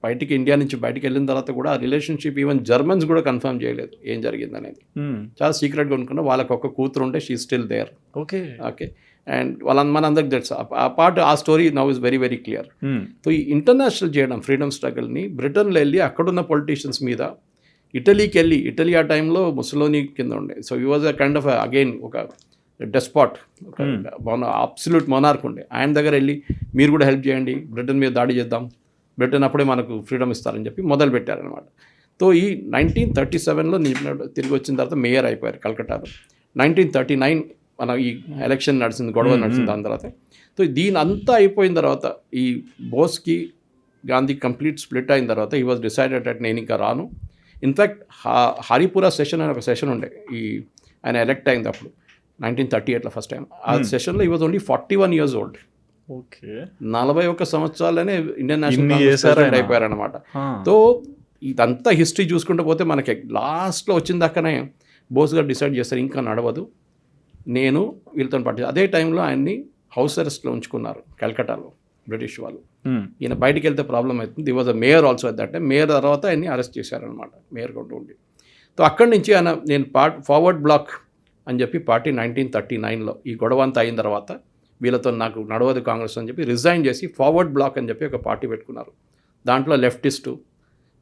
బయటికి ఇండియా నుంచి బయటికి వెళ్ళిన తర్వాత కూడా ఆ రిలేషన్షిప్ ఈవెన్ జర్మన్స్ కూడా కన్ఫర్మ్ చేయలేదు ఏం జరిగింది అనేది. చాలా సీక్రెట్గా అనుకున్నా. వాళ్ళకి ఒక కూతురు ఉంటే she still there. Okay. And మనందరికి తెలుసు ఆ పార్ట్, ఆ story now is very very clear. So ఈ ఇంటర్నేషనల్ చేయడం ఫ్రీడమ్ స్ట్రగుల్ని అక్కడున్న అక్కడున్న పొలిటీషియన్స్ మీద, ఇటలీ ఆ టైంలో ముసలోని కింద ఉండే. సో ఈ was a kind of again ఒక డెస్పాట్, ఒక అబ్సల్యూట్ మొనార్క్ ఉండే. ఆయన దగ్గర వెళ్ళి మీరు కూడా హెల్ప్ చేయండి, బ్రిటన్ మీద దాడి చేద్దాం, బ్రిటన్ అప్పుడే మనకు ఫ్రీడమ్ ఇస్తారని చెప్పి మొదలు పెట్టారనమాట. సో ఈ 1937లో తిరిగి వచ్చిన తర్వాత మేయర్ అయిపోయారు కలకట్టాలో. 1939 మన ఈ ఎలక్షన్ నడిచింది, గొడవ నడిచింది దాని తర్వాత. సో దీని అంతా అయిపోయిన తర్వాత ఈ బోస్కి గాంధీ కంప్లీట్ స్ప్లిట్ అయిన తర్వాత ఈ వాజ్ డిసైడెడ్ అట్ నేను ఇంకా రాను. ఇన్ఫ్యాక్ట్ హరిపురా సెషన్ అని ఒక సెషన్ ఉండే, ఆయన ఎలక్ట్ అయింది అప్పుడు 1938లో ఫస్ట్ టైం. ఆ సెషన్లో ఈ was only 41 years old. Okay. 41 సంవత్సరాలనే ఇండియన్ నేషనల్ కాంగ్రెస్ అయిపోయారనమాట. సో ఇదంతా హిస్టరీ చూసుకుంటూ పోతే మనకి లాస్ట్లో వచ్చిన దాకానే బోస్ గారు డిసైడ్ చేస్తారు ఇంకా నడవదు, నేను వీళ్ళతో పాటు. అదే టైంలో ఆయన్ని హౌస్ అరెస్ట్లో ఉంచుకున్నారు కలకట్టాలో బ్రిటిష్ వాళ్ళు. ఈయన బయటికి వెళ్తే ప్రాబ్లం అవుతుంది. The was a mayor also at that time. Mayor తర్వాత ఆయన్ని అరెస్ట్ చేశారనమాట, మేయర్ కొంటూ ఉండి. సో అక్కడి నుంచి ఆయన నేను ఫార్వర్డ్ బ్లాక్ అని చెప్పి పార్టీ 1939లో ఈ గొడవ అంతా అయిన తర్వాత వీళ్ళతో నాకు నడవదు కాంగ్రెస్ అని చెప్పి రిజైన్ చేసి ఫార్వర్డ్ బ్లాక్ అని చెప్పి ఒక పార్టీ పెట్టుకున్నారు. దాంట్లో లెఫ్టిస్టు,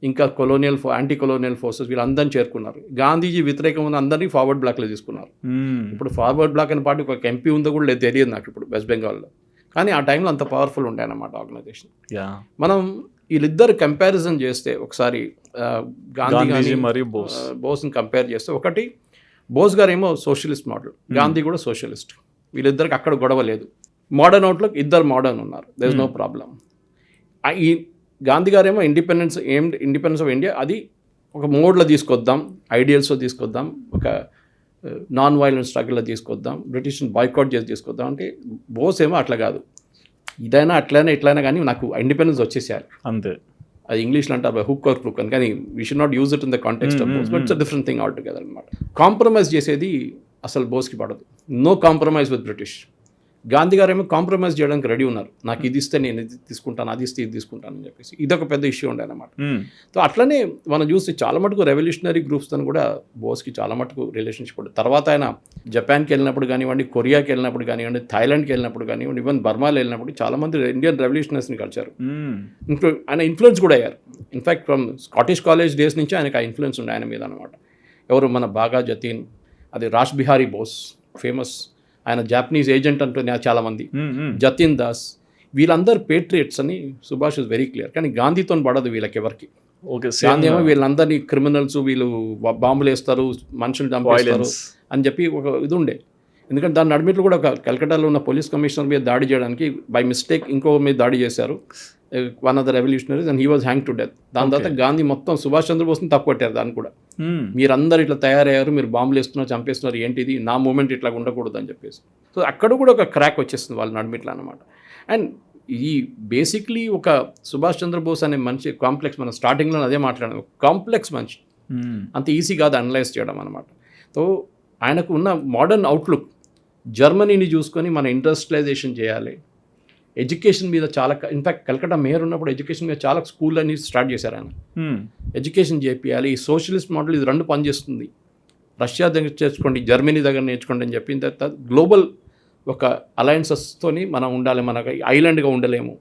ఇంకా యాంటీ కొలోనియల్ ఫోర్సెస్ వీళ్ళందరినీ చేరుకున్నారు. గాంధీజీ వ్యతిరేకం ఉన్న అందరినీ ఫార్వర్డ్ బ్లాక్లో తీసుకున్నారు. ఇప్పుడు ఫార్వర్డ్ బ్లాక్ అనే పార్టీ ఒక ఎంపీ ఉందో కూడా తెలియదు నాకు ఇప్పుడు వెస్ట్ బెంగాల్లో. కానీ ఆ టైంలో అంత పవర్ఫుల్ ఉండే అన్నమాట ఆర్గనైజేషన్. మనం వీళ్ళిద్దరు కంపారిజన్ చేస్తే ఒకసారి గాంధీ మరియు బోస్ని కంపేర్ చేస్తే, ఒకటి బోస్ గారు ఏమో సోషలిస్ట్ మోడల్, గాంధీ కూడా సోషలిస్ట్. వీళ్ళిద్దరికి అక్కడ గొడవ లేదు. మోడర్న్ అవుట్లుక్, ఇద్దరు మోడర్న్ ఉన్నారు, దర్ ఇస్ నో ప్రాబ్లం. ఈ గాంధీ గారు ఏమో ఇండిపెండెన్స్ ఆఫ్ ఇండియా అది ఒక మోడ్లో తీసుకొద్దాం, ఐడియల్స్లో తీసుకొద్దాం, ఒక నాన్ వైలెంట్ స్ట్రగుల్లో తీసుకొద్దాం, బ్రిటిష్ని బాయ్కాట్ చేసి తీసుకొద్దాం. అంటే బోస్ ఏమో అట్లా కాదు, ఇదైనా అట్లైనా ఇట్లైనా కానీ నాకు ఇండిపెండెన్స్ వచ్చేసేయాలి అంతే. అది ఇంగ్లీష్లో అంటారు హుక్ ఆర్ క్రూక్ అని, కానీ we should not use it in the context of Bose, but it's a different thing all together అనమాట. కాంప్రమైజ్ చేసేది అసలు బోస్కి పడదు. No compromise with British. Gandhi garu ఏమో కాంప్రమైజ్ చేయడానికి రెడీ ఉన్నారు, నాకు ఇది ఇస్తే నేను ఇది తీసుకుంటాను, అది ఇస్తే ఇది తీసుకుంటాను అని చెప్పేసి. ఇదొక పెద్ద ఇష్యూ ఉండే అనమాట. సో అట్లనే మనం చూస్తే చాలా మటుకు రెవల్యూషనరీ గ్రూప్స్తో కూడా బోస్కి చాలా మటుకు రిలేషన్షిప్ ఉంటుంది. తర్వాత ఆయన జపాన్కి వెళ్ళినప్పుడు కానివ్వండి, కొరియాకి వెళ్ళినప్పుడు కానివ్వండి, థాయిలాండ్కి వెళ్ళినప్పుడు కానివ్వండి, ఈవెన్ బర్మాలో వెళ్ళినప్పుడు చాలామంది ఇండియన్ రెవల్యూషనరీస్ని కలిశారు. ఆయన ఇన్ఫ్లుయెన్స్ కూడా అయ్యారు. In fact from Scottish college days నుంచి ఆయనకు ఆ ఇన్ఫ్లుయెన్స్ ఉండే ఆయన మీద అనమాట. ఎవరు మన బాగా జతీన్, అది రాజ్ బిహారీ బోస్ ఫేమస్, ఆయన జాపనీస్ ఏజెంట్ అంటుంది చాలామంది, జతిన్ దాస్, వీళ్ళందరూ పేట్రియట్స్ అని సుభాష్ ఇస్ వెరీ క్లియర్. కానీ గాంధీతో పడదు వీళ్ళకి ఎవరికి. గాంధీ ఏమో వీళ్ళందరినీ క్రిమినల్స్, వీళ్ళు బాంబులు వేస్తారు, మనుషులు చంపేస్తారు అని చెప్పి ఒక ఇది ఉండే. ఎందుకంటే దాని నడిమిట్లో కూడా ఒక కలకట్టాలో ఉన్న పోలీస్ కమిషనర్ మీద దాడి చేయడానికి బై మిస్టేక్ ఇంకో మీద దాడి చేశారు one of the revolutionaries, and he was hang to death. దాని తర్వాత గాంధీ మొత్తం సుభాష్ చంద్రబోస్ని తప్పు కొట్టారు దాన్ని కూడా. మీరందరూ ఇట్లా తయారయ్యారు, మీరు బాంబులు వేస్తున్నారు, చంపేస్తున్నారు, ఏంటిది, నా మూమెంట్ ఇట్లా ఉండకూడదు అని చెప్పేసి. సో అక్కడ కూడా ఒక క్రాక్ వచ్చేస్తుంది వాళ్ళ నడిమిట్లా అనమాట. అండ్ ఈ బేసిక్లీ ఒక సుభాష్ చంద్రబోస్ అనే మనిషి కాంప్లెక్స్, మనం స్టార్టింగ్లో అదే మాట్లాడాము, కాంప్లెక్స్ మనిషి, అంత ఈజీ కాదు అనలైజ్ చేయడం అనమాట. సో ఆయనకు ఉన్న మోడర్న్ అవుట్లుక్, జర్మనీని చూసుకొని మన ఇండస్ట్రియలైజేషన్ చేయాలి, ఎడ్యుకేషన్ మీద చాలా, ఇన్ఫ్యాక్ట్ కలకట్టా మేయర్ ఉన్నప్పుడు ఎడ్యుకేషన్ మీద చాలా స్కూల్ అని స్టార్ట్ చేశారు ఆయన. ఎడ్యుకేషన్ చేపియాలి, ఈ సోషలిస్ట్ మోడల్ ఇది రెండు పనిచేస్తుంది, రష్యా దగ్గర నేర్చుకోండి, జర్మనీ దగ్గర నేర్చుకోండి అని చెప్పిన తర్వాత గ్లోబల్ ఒక అలయన్సెస్తోని మనం ఉండాలి, మనకు ఐలాండ్గా ఉండలేము.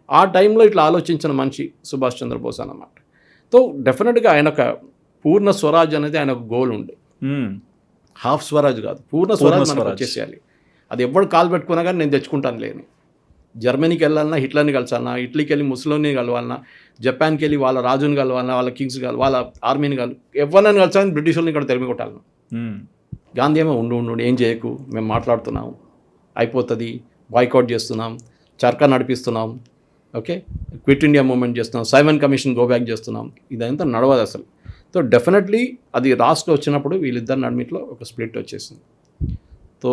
ఆ టైంలో ఇట్లా ఆలోచించిన మనిషి సుభాష్ చంద్రబోస్ అన్నమాట. సో డెఫినెట్గా ఆయన ఒక పూర్ణ స్వరాజ్ అనేది ఆయన ఒక గోల్ ఉండే. హాఫ్ స్వరాజ్ కాదు, పూర్ణ స్వరాజ్ మనకు వచ్చేసేయాలి. అది ఎవరు కాలు పెట్టుకున్నా కానీ నేను తెచ్చుకుంటాను లేని. జర్మనీకి వెళ్ళాలన్నా హిట్లర్ని కలిసాలన్నా, ఇటలీకి వెళ్ళి ముస్లింని కలవాలన్నా, జపాన్కి వెళ్ళి వాళ్ళ రాజుని కలవాలన్నా, వాళ్ళ కింగ్స్ వాళ్ళ ఆర్మీని ఎవరినైనా కలిసాలని బ్రిటిష్ వాళ్ళని ఇక్కడ తెరిమి కొట్టాలను. గాంధీ ఏమో ఉండు ఏం చేయకు, మేము మాట్లాడుతున్నాం, అయిపోతుంది, బాయ్కాట్ చేస్తున్నాం, చర్కా నడిపిస్తున్నాం, ఓకే, క్విట్ ఇండియా మూవ్మెంట్ చేస్తున్నాం, సైమన్ కమిషన్ గో బ్యాక్ చేస్తున్నాం, ఇదంతా నడవదు అసలు. సో డెఫినెట్లీ అది రాష్ట్రం వచ్చినప్పుడు వీళ్ళిద్దరు నడిమిట్లో ఒక స్ప్లిట్ వచ్చేసింది. సో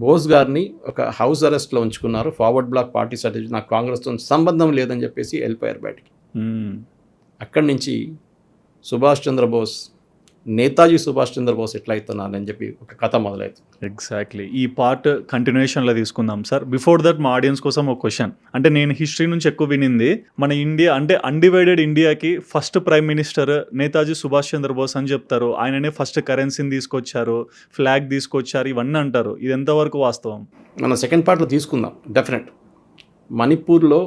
బోస్ గారిని ఒక హౌస్ అరెస్ట్లో ఉంచుకున్నారు. ఫార్వర్డ్ బ్లాక్ పార్టీ స్ట్రాటజీ, నాకు కాంగ్రెస్తో సంబంధం లేదని చెప్పేసి వెళ్ళిపోయారు బయటికి. అక్కడి నుంచి సుభాష్ చంద్రబోస్, నేతాజీ సుభాష్ చంద్రబోస్ ఎట్లా అవుతున్నారని చెప్పి ఒక కథ మొదలవుతుంది. ఎగ్జాక్ట్లీ ఈ పార్ట్ కంటిన్యూషన్లో తీసుకుందాం సార్. బిఫోర్ దట్ మా ఆడియన్స్ కోసం ఒక క్వశ్చన్. అంటే నేను హిస్టరీ నుంచి ఎక్కువ వినింది, మన ఇండియా అంటే అన్డివైడెడ్ ఇండియాకి first prime minister Netaji Subhash Chandrabose అని చెప్తారు. ఆయననే ఫస్ట్ కరెన్సీని తీసుకొచ్చారు, ఫ్లాగ్ తీసుకొచ్చారు, ఇవన్నీ అంటారు. ఇది ఎంతవరకు వాస్తవం? మన సెకండ్ పార్ట్లో తీసుకుందాం. డెఫినెట్ మణిపూర్లో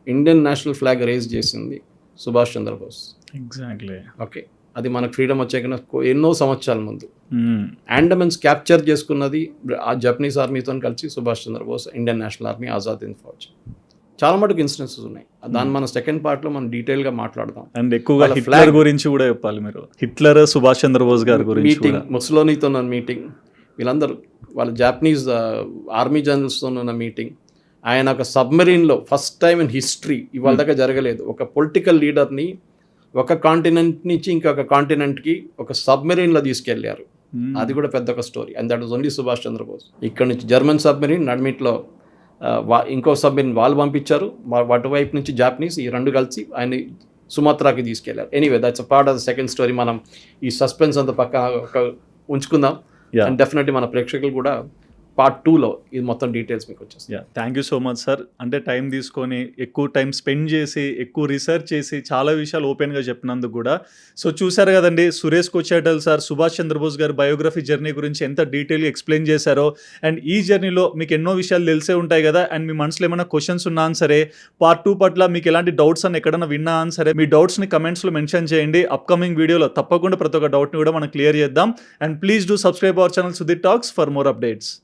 ఇండియన్ నేషనల్ ఫ్లాగ్ రేజ్ చేసింది సుభాష్ చంద్రబోస్. ఎగ్జాక్ట్లీ. ఓకే, అది మనకు ఫ్రీడమ్ వచ్చాక ఎన్నో సంవత్సరాల ముందు. అండమన్స్ క్యాప్చర్ చేసుకున్నది ఆ జపనీస్ ఆర్మీతో కలిసి Subhash Chandrabose, Indian national army, Azad Hind Fauj. చాలా మటుకు ఇన్సిడెన్సెస్ ఉన్నాయి. దాన్ని మన సెకండ్ పార్ట్లో మనం డీటెయిల్గా మాట్లాడదాం. అండ్ ఎక్కువగా హిట్లర్ గురించి కూడా చెప్పాలి మీరు. హిట్లర్, సుభాష్ చంద్రబోస్ గారి గురించి మీటింగ్, ముస్సోలినీతో ఉన్న మీటింగ్, వీళ్ళందరూ వాళ్ళ జాపనీస్ ఆర్మీ జనరల్స్తో ఉన్న మీటింగ్. ఆయన ఒక సబ్మెరీన్లో ఫస్ట్ టైం ఇన్ హిస్టరీ, ఇవాళ దాకా జరగలేదు, ఒక పొలిటికల్ లీడర్ని ఒక కాంటినెంట్ నుంచి ఇంకొక కాంటినెంట్కి ఒక సబ్మెరీన్లో తీసుకెళ్లారు. అది కూడా పెద్ద ఒక story. And that was only Subhash Chandrabose. ఇక్కడ నుంచి జర్మన్ సబ్మెరీన్, నడిమిట్లో ఇంకో సబ్మెరీన్ వాళ్ళు పంపించారు, అటువైపు నుంచి జాపనీస్, ఈ రెండు కలిసి ఆయన సుమాత్రాకి తీసుకెళ్లారు. Anyway that's a part of the second story. మనం ఈ సస్పెన్స్ అంతా పక్క ఉంచుకుందాం. అండ్ డెఫినెట్లీ మన ప్రేక్షకులు కూడా పార్ట్ 2లో ఇది మొత్తం డీటెయిల్స్ మీకు వచ్చేస్తాయి. Thank you so much sir. అంటే టైం తీసుకొని ఎక్కువ టైం స్పెండ్ చేసి ఎక్కువ రీసెర్చ్ చేసి చాలా విషయాలు ఓపెన్గా చెప్పినందుకు కూడా. సో చూసారు కదండి, సురేష్ కొచ్చేటల్ సార్ సుభాష్ చంద్రబోస్ గారి బయోగ్రఫీ జర్నీ గురించి ఎంత డీటెయిల్గా ఎక్స్ప్లెయిన్ చేశారో. అండ్ ఈ జర్నీలో మీకు ఎన్నో విషయాలు తెలిసే ఉంటాయి కదా. అండ్ మీ మనసులో ఏమైనా క్వశ్చన్స్ ఉన్నా సరే, పార్ట్ 2 పట్ల మీకు ఎలాంటి డౌట్స్ అని ఎక్కడైనా విన్నా సరే, మీ డౌట్స్ని కమెంట్స్లో మెన్షన్ చేయండి. అప్కమింగ్ వీడియోలో తప్పకుండా ప్రతి ఒక్క డౌట్ని కూడా మనం క్లియర్ చేద్దాం. And please do subscribe our channel Sudheer talks for more updates.